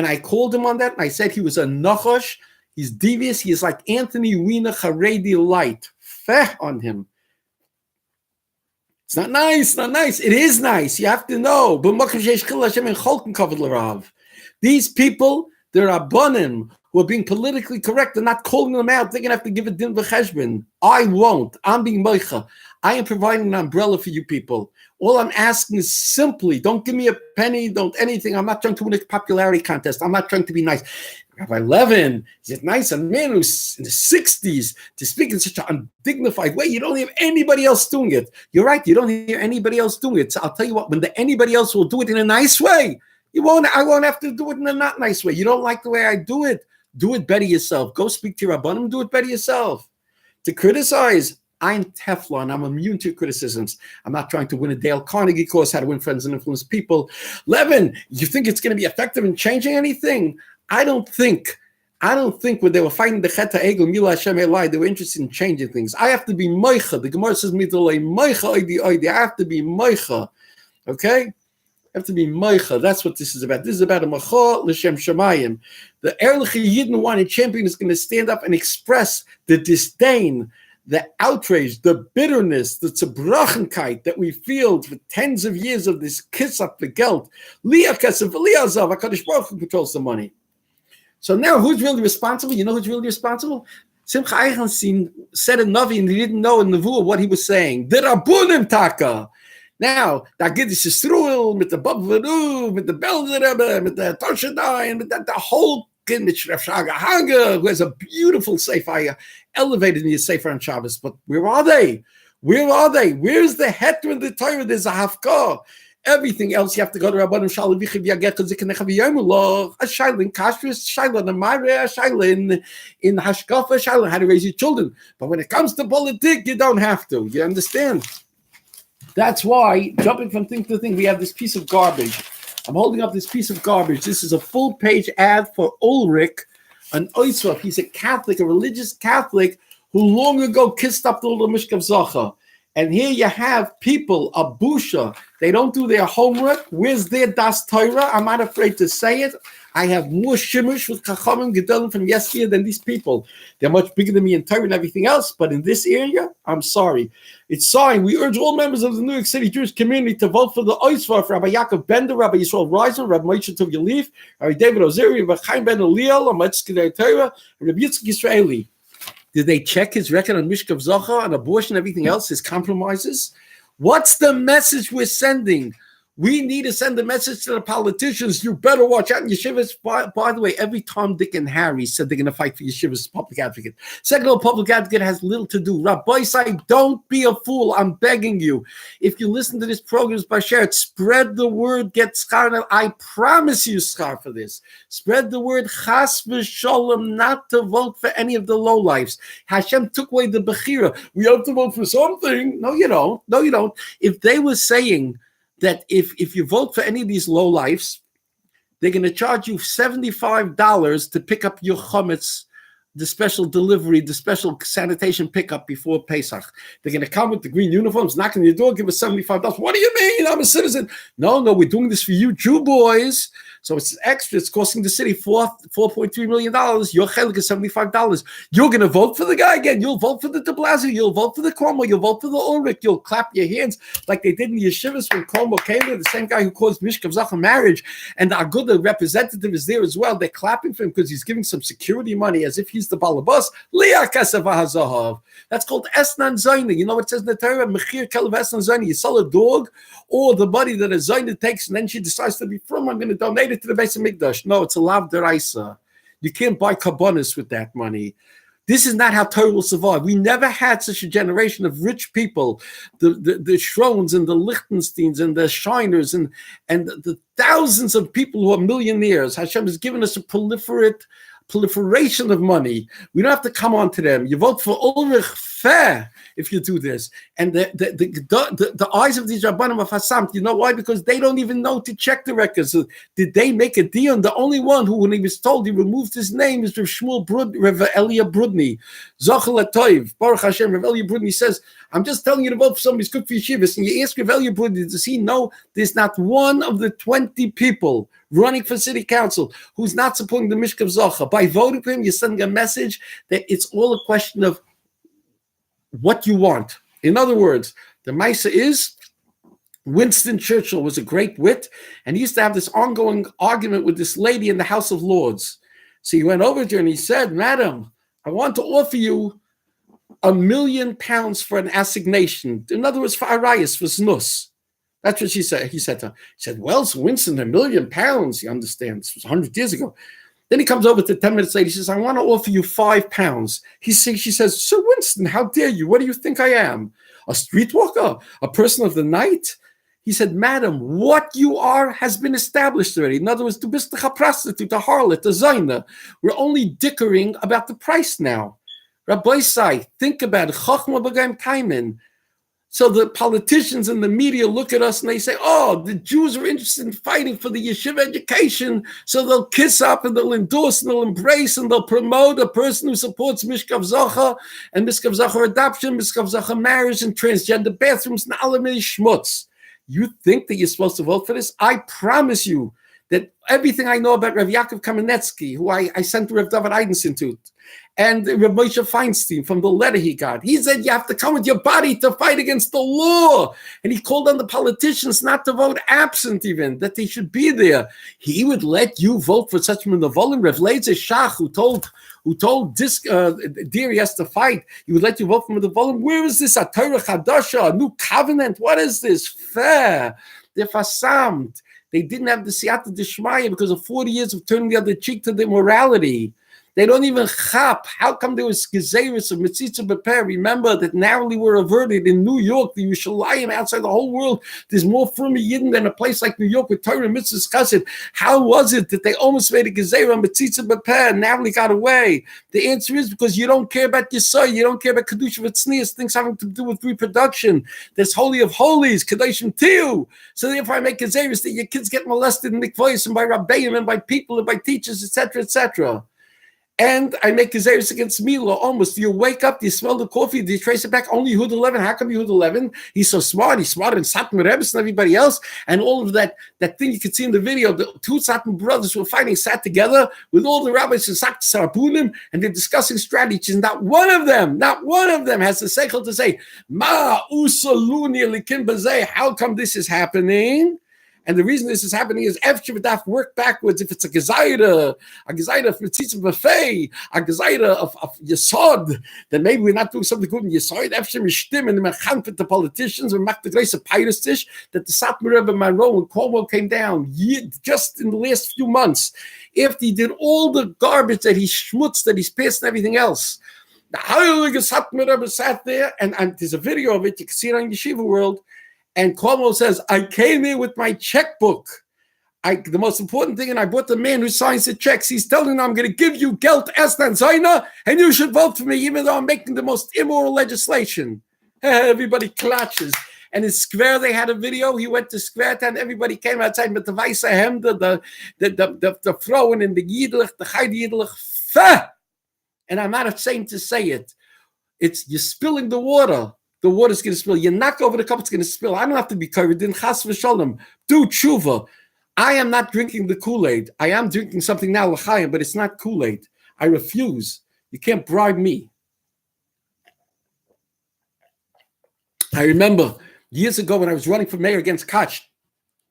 I called him on that and I said he was a nachash, he's devious, he is like Anthony Weiner Haredi light. Feh on him. It's not nice, not nice. It is nice. You have to know. These people, they're abonim who are being politically correct. They're not calling them out. They're going to have to give a din v'cheshbon. I won't. I'm being moicha. I am providing an umbrella for you people. All I'm asking is simply, don't give me a penny, don't anything. I'm not trying to win a popularity contest. I'm not trying to be nice. Rabbi Levin, is it nice? A man who's in the 60s to speak in such an undignified way. You don't hear anybody else doing it. You're right. You don't hear anybody else doing it. So I'll tell you what, when anybody else will do it in a nice way, I won't have to do it in a not nice way. You don't like the way I do it better yourself. Go speak to your Rabbanim, do it better yourself. To criticize, I'm Teflon. I'm immune to criticisms. I'm not trying to win a Dale Carnegie course, how to win friends and influence people. Levin, you think it's going to be effective in changing anything? I don't think when they were fighting the Cheta Egel, Mila Hashem Elai, they were interested in changing things. I have to be Moicha. The Gemara says, Moicha oidi oidi. I have to be Moicha. Okay? I have to be Moicha. That's what this is about. This is about a Mocha L'Shem Shemayim. The Erlich Yidden wanted champion is going to stand up and express the disdain, the outrage, the bitterness, the tzebrochenkite that we feel for tens of years of this kiss up the geld. Liach Kesef, Liazav, HaKadosh Baruch Hu controls the money. So now who's really responsible? You know who's really responsible? Simcha Eichenstien said a Navi and he didn't know in Nevuah what he was saying. The Rabbunim Taka. Now, da geht es Yisruel, mit the Babvaru, mit the Belzer Rebbe, mit the Torshadai, and with the whole kid, mit Shref Shaga Haga, who has a beautiful sefer, elevated in his sefer on Shabbos. But where are they? Where are they? Where's the heter in the Torah? There's a hafkah. Everything else you have to go to Rabbanim Shalavichiv Yaget Zikanecha V'Yomullah, a shaila in kashrus, shaila in Amare, a shaila in hashkafa, shaila how to raise your children. But when it comes to politics, you don't have to. You understand? That's why, jumping from thing to thing, we have this piece of garbage. I'm holding up this piece of garbage. This is a full-page ad for Ulrich, an Oisraf. He's a Catholic, a religious Catholic, who long ago kissed up the little Mishkav Zacha. And here you have people, a busha, they don't do their homework. Where's their Das Torah? I'm not afraid to say it. I have more shimush with Chachamim Gedolim from yesterday than these people. They're much bigger than me in Torah and everything else, but in this area, I'm sorry. It's sorry. We urge all members of the New York City Jewish community to vote for the Oisvar, Rabbi Yaakov Bender, Rabbi Yisrael Reisner, Rabbi Moshe Tov Yalif, Rabbi David Ozeri, Rabbi Chaim Ben Eliel, Rabbi Yitzchak Torah, and Rabbi Yitzchak Yisraeli. Did they check his record on Mishkav Zacha, on abortion, everything else, his compromises? What's the message we're sending? We need to send a message to the politicians. You better watch out in yeshivas. By the way, every Tom, Dick, and Harry said they're going to fight for yeshivas as public advocate. Secular public advocate has little to do. Rabbi say, don't be a fool. I'm begging you. If you listen to this program, Bashar, spread the word, get schar. I promise you schar for this. Spread the word, chas v'sholem, not to vote for any of the lowlifes. Hashem took away the bechira. We have to vote for something. No, you don't. No, you don't. If they were saying that if you vote for any of these lowlifes, they're going to charge you $75 to pick up your chametz the special delivery, the special sanitation pickup before Pesach. They're going to come with the green uniforms, knock on your door, give us $75. What do you mean? I'm a citizen. No, we're doing this for you Jew boys. So it's extra. It's costing the city $4.3 million. Your chelik is $75. You're going to vote for the guy again. You'll vote for the de Blasio. You'll vote for the Cuomo. You'll vote for the Ulrich. You'll clap your hands like they did in the yeshivas when Cuomo came there, the same guy who caused Mishkav Zacha marriage. And the Aguda representative is there as well. They're clapping for him because he's giving some security money as if he's the balabas. That's called Esnan Zaina. You know what it says in the Torah? Mechir Kelev Esnan Zaina. You sell a dog or the money that a Zaina takes and then she decides to be from, I'm going to donate it to the Beis HaMikdash. No, it's a lav deraisa. You can't buy karbonis with that money. This is not how Torah will survive. We never had such a generation of rich people, the Schrons and the Lichtensteins and the Shiners and the thousands of people who are millionaires. Hashem has given us a proliferation of money. We don't have to come on to them. You vote for Ulrich, fair if you do this. And the eyes of these Rabbanim of Hassam, you know why? Because they don't even know to check the records. So did they make a deal? And the only one who, when he was told, he removed his name is Rav Shmuel Rav Elia Brudny. Zochel Atoiv, Baruch Hashem, Rav Elia Brudny says, I'm just telling you to vote for somebody who's good for yeshivas. And you ask Rav Elia Brudny, does he know there's not one of the 20 people running for city council who's not supporting the Mishkav Zocha? By voting for him, you're sending a message that it's all a question of what you want. In other words, the Maisa is Winston Churchill was a great wit, and he used to have this ongoing argument with this lady in the House of Lords. So he went over to her and he said, Madam, I want to offer you £1 million for an assignation. In other words, for Arias, for Znus. That's what she said. He said to her. He said, well, so Winston, £1 million, you understand. This was 100 years ago. Then he comes over to 10 minutes later. He says, I want to offer you £5. She says, Sir Winston, how dare you? What do you think I am? A streetwalker? A person of the night? He said, Madam, what you are has been established already. In other words, du bist a prostitute, a harlot, a zayna. We're only dickering about the price now. Rabbi Sai, think about it. Chachma b'gaim kaimen. So the politicians and the media look at us and they say, oh, the Jews are interested in fighting for the yeshiva education, so they'll kiss up and they'll endorse and they'll embrace and they'll promote a person who supports Mishkav Zacha and Mishkav Zacha adoption, Mishkav Zacha marriage and transgender bathrooms and alamei schmutz. You think that you're supposed to vote for this? I promise you that everything I know about Rav Yaakov Kamenetsky, who I sent to Rav David Eichenstien to, and Rav Moshe Feinstein from the letter he got, he said you have to come with your body to fight against the law. And he called on the politicians not to vote absent even, that they should be there. He would let you vote for such Menavolim. Rav Leitzer Shach, who told Dear he has to fight, he would let you vote for Menavolim. Where is this? A Torah Chadasha, a new covenant? What is this? Fair. They're fasamed. They didn't have the siyata d'shmaya because of 40 years of turning the other cheek to the immorality. They don't even chap. How come there was gezeirus of mitzitza beper? Remember that narrowly were averted in New York, the Yerushalayim, outside the whole world. There's more Furmi Yidden than a place like New York with Torah and mitzvahs chesed. How was it that they almost made a gezeirah on mitzitza beper and narrowly got away? The answer is because you don't care about Yisai, you don't care about kedusha v'tznius, things having to do with reproduction. There's holy of holies, kedoshim tiyu. So therefore, I make gezeirus that your kids get molested in mikvahs and by rabbeim and by people and by teachers, etc., etc. And I make gezeirus against Mila almost. You wake up, do you smell the coffee, do you trace it back? Only Yehud 11. How come Yehud 11? He's so smart. He's smarter than Satan Rebbe and everybody else. And all of that thing you could see in the video, the two Satan brothers who were fighting sat together with all the rabbis and Sarpunim, and they're discussing strategies. Not one of them has the seichel to say, Ma usaluni likim bazeh. How come this is happening? And the reason this is happening is after Shivadaf work backwards. If it's a gezaira of Mitzitza Buffet, a gezaira of Yesod, then maybe we're not doing something good in Yesod. After Mishtim and the Mechan with the politicians, we make the grace of Pyrestish that the Satmar Rebbe Monroe and Cuomo came down just in the last few months after he did all the garbage that he schmutz, that he's pissed and everything else. The Heilige Satmar Rebbe sat there, and there's a video of it. You can see it on Yeshiva World. And Cuomo says, I came here with my checkbook. The most important thing, and I brought the man who signs the checks. He's telling them, I'm going to give you Geld Estan Zaina, and you should vote for me, even though I'm making the most immoral legislation. Everybody clutches. And in Square, they had a video. He went to Square, and everybody came outside with the Weisse Hemde, the throwing in the Yidlich, the Chayde Yidlich. And I'm not ashamed to say it. It's you're spilling the water. The water's going to spill. You knock over the cup, it's going to spill. I don't have to be covered. Din chas v'shalom. Do tshuva. I am not drinking the Kool-Aid. I am drinking something now, l'chaim, but it's not Kool-Aid. I refuse. You can't bribe me. I remember years ago when I was running for mayor against Koch,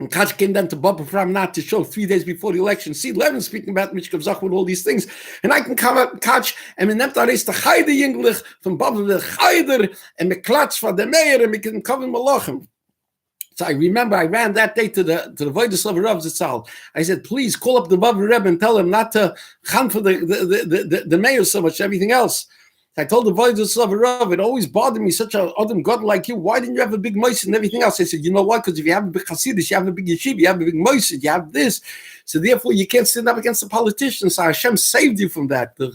and Koch came down to Bubba from not to show 3 days before the election. See, Levin speaking about Mishkav Zach with all these things. And I can come up Koch and we nemt areis to Chayde Yinglich from Bubba the Chayder and me klatsch for the mayor and we can cover Malachim. So I remember I ran that day to the Voideslav Rav Zitzal. I said, please call up the Bubba Rebbe and tell him not to cham for the mayor so much, everything else. I told the Voideslav Rav, it always bothered me, such a Adam God like you. Why didn't you have a big moisid and everything else? I said, you know what? Because if you have a big Hasidus, you have a big yeshiva, you have a big moisid, you have this. So therefore, you can't stand up against the politicians. So Hashem saved you from that. The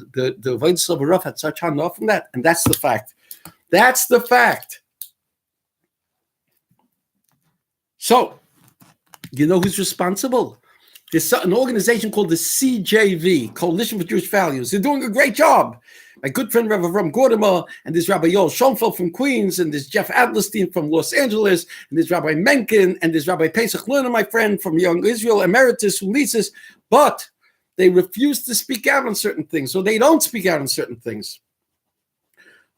Voideslav Rav had such honor from that. And that's the fact. That's the fact. So, you know who's responsible? There's an organization called the CJV, Coalition for Jewish Values. They're doing a great job. My good friend Rabbi Ram Gordimer, and there's Rabbi Yoel Schoenfeld from Queens, and there's Jeff Adlerstein from Los Angeles, and there's Rabbi Menken, and there's Rabbi Pesach Lerner, my friend from Young Israel, Emeritus, who leads us, but they refuse to speak out on certain things, so they don't speak out on certain things.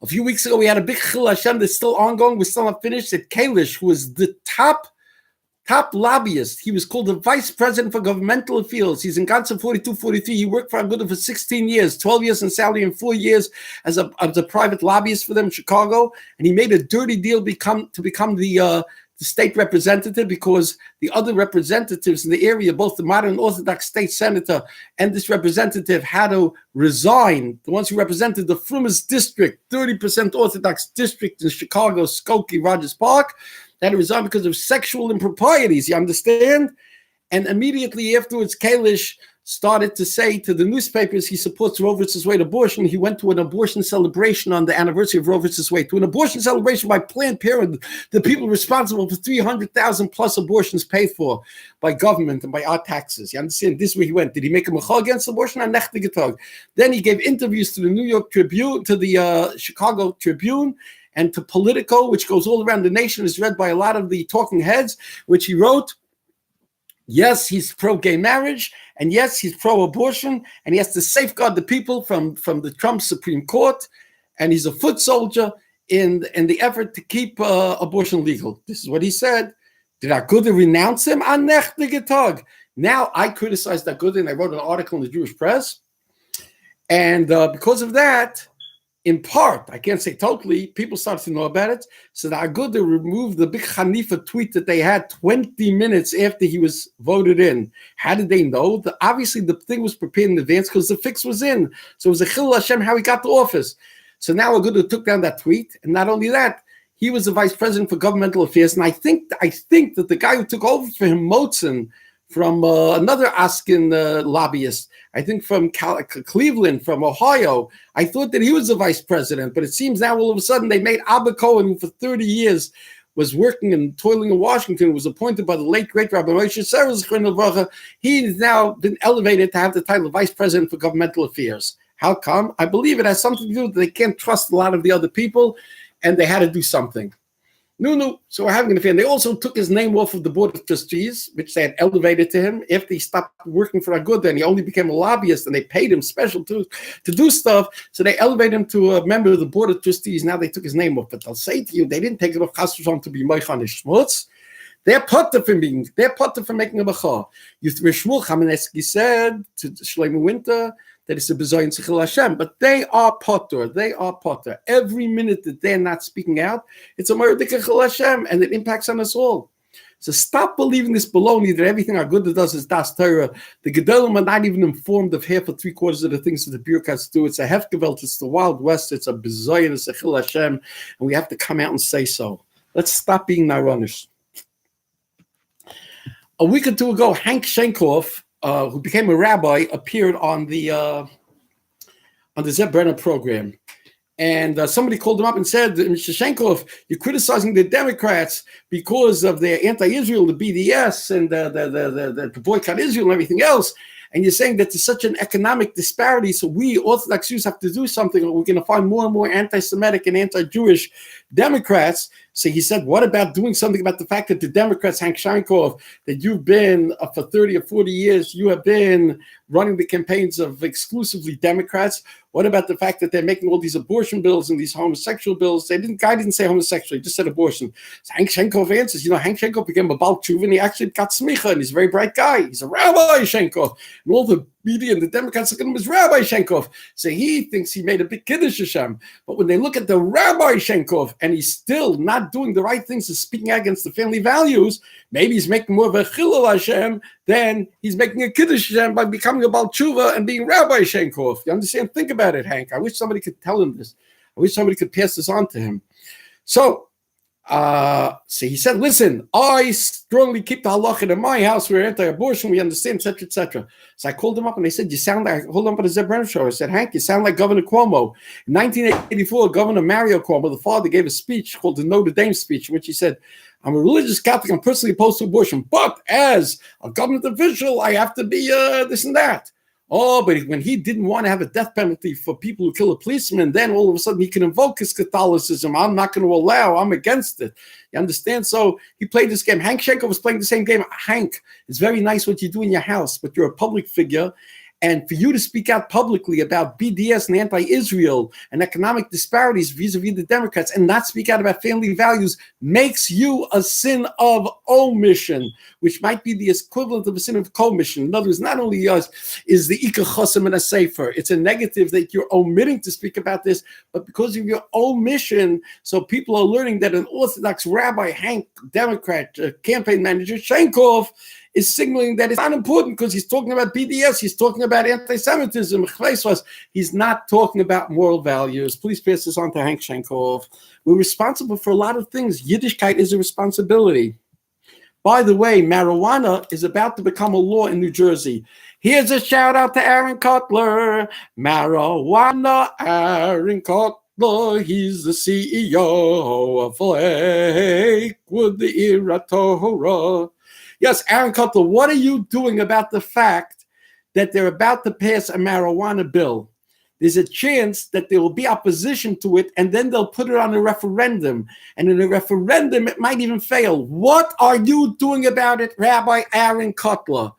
A few weeks ago, we had a big Chil Hashem that's still ongoing, we're still not finished, at Kalish, who was the top lobbyist. He was called the vice president for governmental affairs. He's in Gansen 4243. He worked for Aguda for 16 years, 12 years in salary and 4 years as a private lobbyist for them in Chicago. And he made a dirty deal to become the state representative because the other representatives in the area, both the modern Orthodox state senator and this representative, had to resign. The ones who represented the Frumas district, 30% Orthodox district in Chicago, Skokie, Rogers Park, that had to resign because of sexual improprieties, you understand? And immediately afterwards, Kalish started to say to the newspapers he supports Roe versus Wade abortion. He went to an abortion celebration on the anniversary of Roe versus Wade, to an abortion celebration by Planned Parenthood, the people responsible for 300,000 plus abortions paid for by government and by our taxes. You understand? This is where he went. Did he make a mecha against abortion? Then he gave interviews to the New York Tribune, to the Chicago Tribune, and to Politico, which goes all around the nation, is read by a lot of the talking heads, which he wrote, yes, he's pro-gay marriage, and yes, he's pro-abortion, and he has to safeguard the people from the Trump Supreme Court, and he's a foot soldier in the effort to keep abortion legal. This is what he said. Did Aguda renounce him? Now, I criticized Aguda, and I wrote an article in the Jewish press, and because of that, in part, I can't say totally, people started to know about it. So the Aguda removed the big Hanifa tweet that they had 20 minutes after he was voted in. How did they know? Obviously, the thing was prepared in advance because the fix was in. So it was a Chil Hashem how he got to office. So now Aguda took down that tweet. And not only that, he was the vice president for governmental affairs. And I think that the guy who took over for him, Motzen, from another Askin lobbyist, I think from Cleveland, from Ohio. I thought that he was the vice president, but it seems now all of a sudden they made Abba Cohen, who for 30 years was working and toiling in Washington, was appointed by the late, great Rabbi Moshe Seres. He's now been elevated to have the title of vice president for governmental affairs. How come? I believe it has something to do with they can't trust a lot of the other people, and they had to do something. No. So we're having an affair. And they also took his name off of the board of trustees, which they had elevated to him after he stopped working for Aguda, and he only became a lobbyist, and they paid him special to do stuff. So they elevated him to a member of the board of trustees. Now they took his name off. But I'll say to you, they didn't take it off Chassidus to be Moichan Schmutz. They're putter for making a bachar. Shmuel Chamenetsky said to Shlomo Winter that it's a bezoin Tzechil Hashem, but they are potter. They are potter. Every minute that they're not speaking out, it's a murder Tzechil Hashem, and it impacts on us all. So stop believing this baloney that everything Aguda does is Das Torah. The Gedolim are not even informed of half or 3/4 of the things that the bureaucrats do. It's a Hefgewelt, it's the Wild West, it's a bezoin Tzechil Hashem, and we have to come out and say so. Let's stop being Naronish. A week or two ago, Hank Shenkoff, who became a rabbi, appeared on the Zeb Brenner program. And somebody called him up and said, Mr. Shenkoff, you're criticizing the Democrats because of their anti-Israel, the BDS, and the boycott Israel and everything else. and you're saying that there's such an economic disparity, so we Orthodox Jews have to do something, or we're going to find more and more anti-Semitic and anti-Jewish Democrats. So he said, what about doing something about the fact that the Democrats, Hank Shankov, that you've been for 30 or 40 years, you have been running the campaigns of exclusively Democrats. What about the fact that they're making all these abortion bills and these homosexual bills? Guy didn't say homosexual, he just said abortion. So Hank Shankov answers, Hank Shankov became a Baal Tshuva, and he actually got smicha, and he's a very bright guy. He's a Rabbi Shankov. And all the media and the Democrats look at him as Rabbi Shankov. So he thinks he made a big Kiddush Hashem. But when they look at the Rabbi Shankov, and he's still not doing the right things and speaking against the family values, maybe he's making more of a Chilul Hashem than he's making a Kiddush Hashem by becoming a Baal Tshuva and being Rabbi Shankov. You understand? Think about it, Hank. I wish somebody could tell him this. I wish somebody could pass this on to him. So he said, listen, I strongly keep the halacha in my house. We're anti-abortion. We understand, etc., etc. So I called him up and I said, you sound like, hold on for the Zeb Brenner show. I said, Hank, you sound like Governor Cuomo. In 1984, Governor Mario Cuomo, the father, gave a speech called the Notre Dame speech, in which he said, I'm a religious Catholic. I'm personally opposed to abortion, but as a government official, I have to be this and that. Oh, but when he didn't want to have a death penalty for people who kill a policeman, then all of a sudden he can invoke his Catholicism. I'm not going to allow. I'm against it. You understand? So he played this game. Hank Shankov was playing the same game. Hank, it's very nice what you do in your house, but you're a public figure. And for you to speak out publicly about BDS and anti-Israel and economic disparities vis-a-vis the Democrats and not speak out about family values makes you a sin of omission, which might be the equivalent of a sin of commission. In other words, not only is the Ika Chosim and a Sefer, it's a negative that you're omitting to speak about this, but because of your omission, so people are learning that an Orthodox rabbi, Hank, Democrat, campaign manager, Shankov, is signaling that it's not important because he's talking about BDS, he's talking about anti-Semitism, he's not talking about moral values. Please pass this on to Hank Shankov. We're responsible for a lot of things. Yiddishkeit is a responsibility. By the way, marijuana is about to become a law in New Jersey. Here's a shout out to Aaron Cutler. Marijuana, Aaron Cutler, he's the CEO of Lakwd, the Ira Torah. Yes, Aaron Cutler, what are you doing about the fact that they're about to pass a marijuana bill? There's a chance that there will be opposition to it, and then they'll put it on a referendum. And in a referendum, it might even fail. What are you doing about it, Rabbi Aaron Cutler?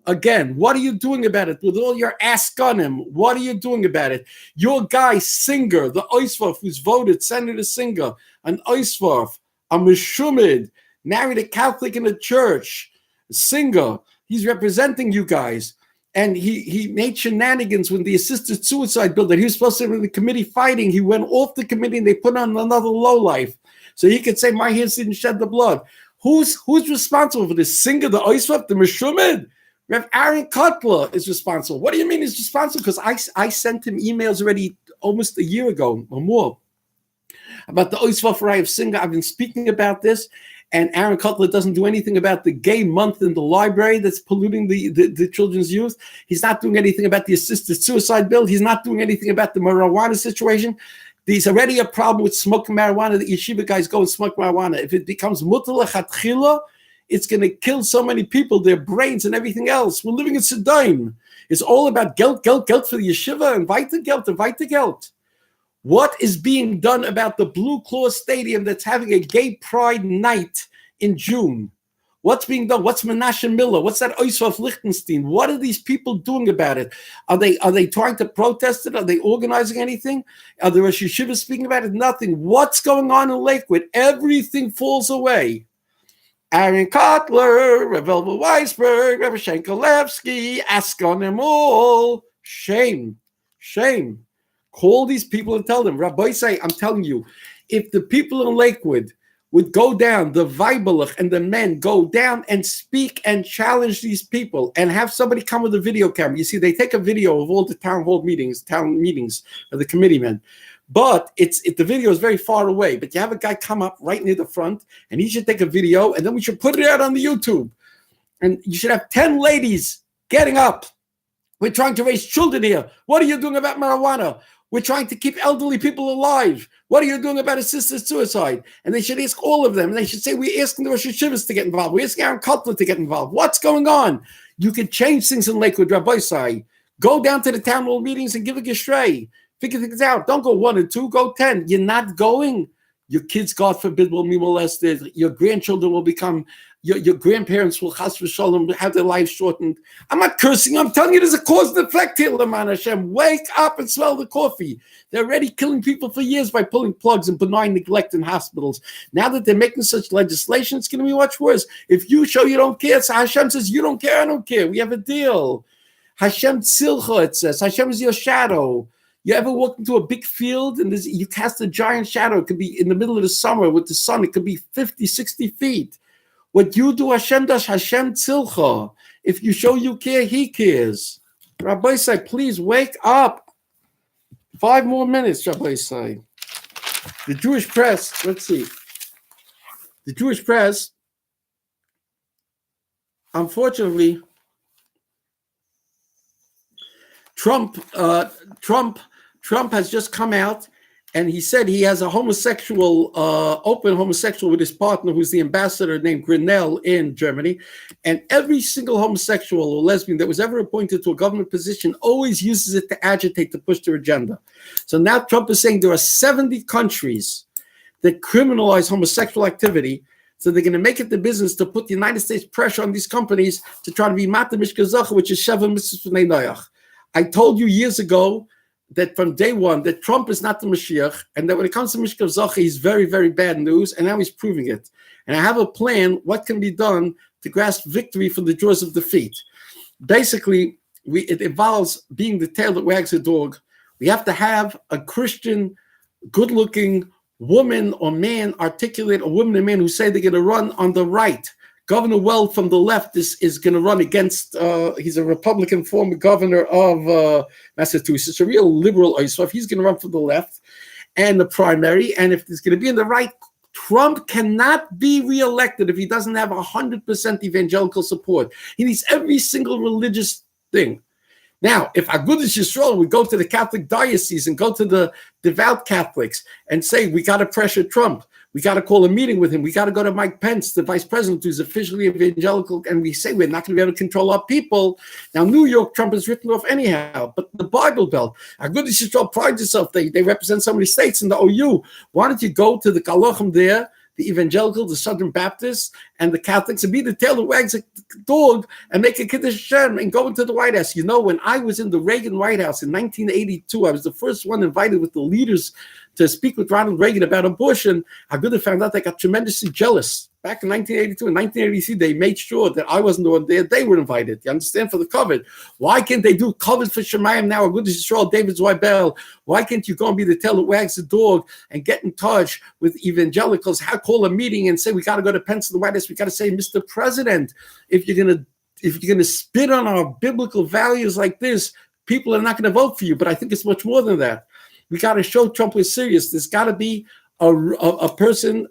Again, what are you doing about it? With all your askanim, what are you doing about it? Your guy, Singer, the Oisvarf, who's voted, Senator Singer, an Oisvarf, a Meshumid, married a Catholic in a church, Singer, he's representing you guys. And he made shenanigans when the assisted suicide bill that he was supposed to be in the committee fighting. He went off the committee and they put on another lowlife. So he could say, my hands didn't shed the blood. Who's responsible for this? Singer, the Oisvarf, the Meshumid? Rev. Aaron Cutler is responsible. What do you mean he's responsible? Because I sent him emails already almost a year ago or more about the Oisvarf of Singer. I've been speaking about this. And Aaron Cutler doesn't do anything about the gay month in the library that's polluting the children's youth. He's not doing anything about the assisted suicide bill. He's not doing anything about the marijuana situation. There's already a problem with smoking marijuana. The yeshiva guys go and smoke marijuana. If it becomes mutar lechatchila, it's going to kill so many people, their brains and everything else. We're living in Sedom. It's all about geld for the yeshiva and weiter geld. What is being done about the Blue Claw Stadium that's having a gay pride night in June? What's being done? What's Menashe Miller? What's that Eichenstien Liechtenstein? What are these people doing about it? Are they trying to protest it? Are they organizing anything? Are the Rosh Yeshiva speaking about it? Nothing. What's going on in Lakwd? Everything falls away. Aaron Cutler, Rev. Elva Weisberg, Rev. Shenkolevsky, ask on them all. Shame. Call these people and tell them, Rabbi say, I'm telling you, if the people in Lakwd would go down, the Weiberlich and the men go down and speak and challenge these people and have somebody come with a video camera. You see, they take a video of all the town meetings of the committeemen. But the video is very far away. But you have a guy come up right near the front and he should take a video and then we should put it out on the YouTube. And you should have 10 ladies getting up. We're trying to raise children here. What are you doing about marijuana? We're trying to keep elderly people alive. What are you doing about assisted suicide? And they should ask all of them. And they should say, we're asking the Rosh Yeshivas to get involved. We're asking Aaron Cutler to get involved. What's going on? You could change things in Lakwd, Rabbi Sai. Go down to the town hall meetings and give a geshrei. Figure things out. Don't go 1 and 2, go 10. You're not going. Your kids, God forbid, will be molested. Your grandchildren will become, your grandparents will chas v'shalom have their lives shortened. I'm not cursing. I'm telling you there's a cause and effect here, L'man Hashem. Wake up and smell the coffee. They're already killing people for years by pulling plugs and benign neglect in hospitals. Now that they're making such legislation, it's going to be much worse. If you show you don't care, so Hashem says, you don't care, I don't care. We have a deal. Hashem tzilcha, it says. Hashem is your shadow. You ever walk into a big field and you cast a giant shadow? It could be in the middle of the summer with the sun. It could be 50, 60 feet. What you do, Hashem does. Hashem tzilcha. If you show you care, he cares. Rabbi Say, please wake up. 5 more minutes, Rabbi Say. The Jewish press, let's see. The Jewish press, unfortunately, Trump has just come out and he said he has a homosexual, open homosexual with his partner, who's the ambassador named Grinnell in Germany. And every single homosexual or lesbian that was ever appointed to a government position always uses it to agitate, to push their agenda. So now Trump is saying there are 70 countries that criminalize homosexual activity. So they're going to make it the business to put the United States pressure on these companies to try to be Mata Mishkazacha, which is Sheva Mitzvah Fnei Noach. I told you years ago that from day one, that Trump is not the Mashiach, and that when it comes to Mishkav Zacha, he's very, very bad news, and now he's proving it. And I have a plan, what can be done to grasp victory from the jaws of defeat. Basically, it involves being the tail that wags the dog. We have to have a Christian, good-looking woman or man articulate, a woman and man who say they're going to run on the right. Governor Weld from the left is going to run against, he's a Republican former governor of Massachusetts, a real liberal. So if he's going to run from the left and the primary, and if he's going to be in the right, Trump cannot be reelected if he doesn't have 100% evangelical support. He needs every single religious thing. Now, if Agudas Yisrael would go to the Catholic diocese and go to the devout Catholics and say, we got to pressure Trump, we got to call a meeting with him, we got to go to Mike Pence, the vice president who's officially evangelical, and we say we're not going to be able to control our people. Now, New York, Trump is written off anyhow, but the Bible Belt, Agudas Yisrael prides itself, they represent so many states in the OU. Why don't you go to the Galachim there, the evangelical, the Southern Baptists, and the Catholics, and be the tail that wags the dog and make a Kiddush Hashem and go into the White House. You know, when I was in the Reagan White House in 1982, I was the first one invited with the leaders to speak with Ronald Reagan about abortion. I could have found out I got tremendously jealous. Back in 1982 and 1983, they made sure that I wasn't the one there. They were invited. You understand? For the covet. Why can't they do covet for Shemayim now? Agudas Yisrael, David's Weibel. Why can't you go and be the tail that wags the dog and get in touch with evangelicals? Call a meeting and say we got to go to Pence in the White House. We got to say, Mr. President, if you're gonna spit on our biblical values like this, people are not going to vote for you. But I think it's much more than that. We got to show Trump is serious. There's got to be a person.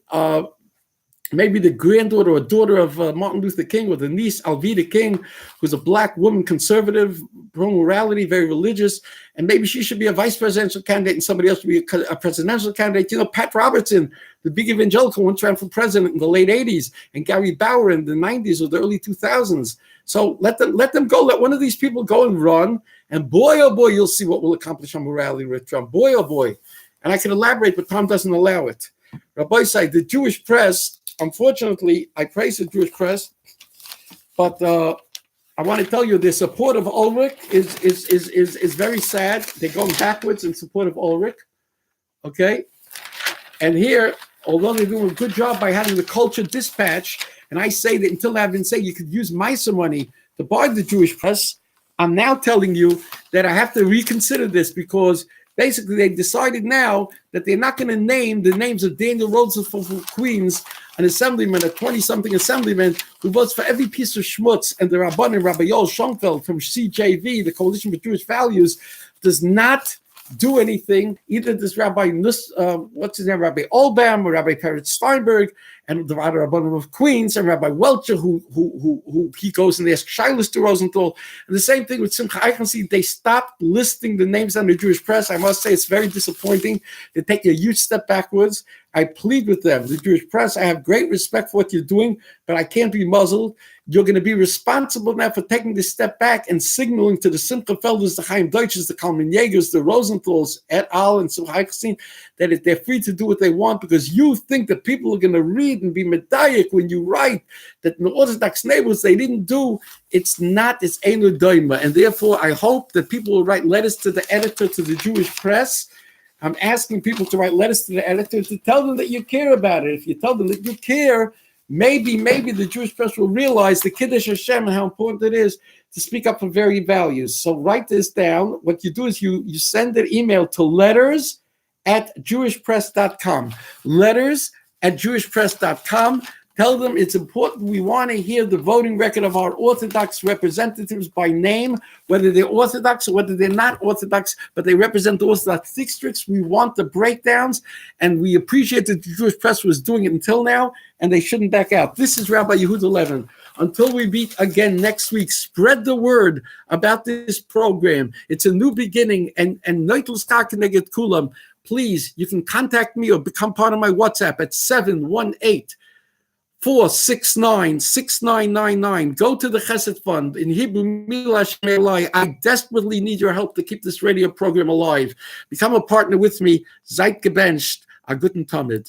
Maybe the granddaughter or daughter of Martin Luther King, or the niece, Alveda King, who's a black woman, conservative, pro-morality, very religious, and maybe she should be a vice presidential candidate and somebody else should be a presidential candidate. You know, Pat Robertson, the big evangelical, once ran for president in the late 80s, and Gary Bauer in the 90s or the early 2000s. So let them go. Let one of these people go and run, and boy, oh boy, you'll see what we'll accomplish on morality with Trump. Boy, oh boy. And I can elaborate, but time doesn't allow it. Rabbi said, the Jewish press, unfortunately, I praise the Jewish press, but I want to tell you the support of Ulrich is very sad. They're going backwards in support of Ulrich, okay? And here, although they're doing a good job by having the Culture Dispatch, and I say that until I've been saying you could use MISA money to buy the Jewish press, I'm now telling you that I have to reconsider this, because basically they decided now that they're not going to name the names of Daniel Rosenfeld from Queens, an assemblyman, a 20-something assemblyman who votes for every piece of schmutz, and the Rabbanim, Rabbi Yoel Schoenfeld from CJV, the Coalition for Jewish Values, does not do anything. Either this Rabbi Rabbi Olbam or Rabbi Peretz Steinberg, and the Rabbanim of Queens, and Rabbi Welcher, who he goes and asks Shilas to Rosenthal. And the same thing with Simcha Eichenstien. They stopped listing the names on the Jewish press. I must say it's very disappointing. They take a huge step backwards. I plead with them, the Jewish press. I have great respect for what you're doing, but I can't be muzzled. You're going to be responsible now for taking this step back and signaling to the Simcha Felders, the Chaim Deutsches, the Kalman Jägers, the Rosenthals, et al., and Simcha Eichenstien, that they're free to do what they want, because you think that people are going to read and be medayik when you write that in the Orthodox neighborhoods they didn't do. It's not, it's Einu Doima. And therefore, I hope that people will write letters to the editor, to the Jewish press. I'm asking people to write letters to the editor to tell them that you care about it. If you tell them that you care, maybe the Jewish press will realize the Kiddush Hashem and how important it is to speak up for very values. So write this down. What you do is you send an email to letters@jewishpress.com. Letters@jewishpress.com. Tell them it's important. We want to hear the voting record of our Orthodox representatives by name, whether they're Orthodox or whether they're not Orthodox, but they represent the Orthodox districts. We want the breakdowns, and we appreciate that the Jewish press was doing it until now, and they shouldn't back out. This is Rabbi Yehuda Levin. Until we meet again next week, spread the word about this program. It's a new beginning, and Noitel Starkeneged Kulam. Please, you can contact me or become part of my WhatsApp at 718-469-6999. Go to the Chesed Fund. In Hebrew, Milash Melai. I desperately need your help to keep this radio program alive. Become a partner with me. Seid gebencht. A guten Tamid.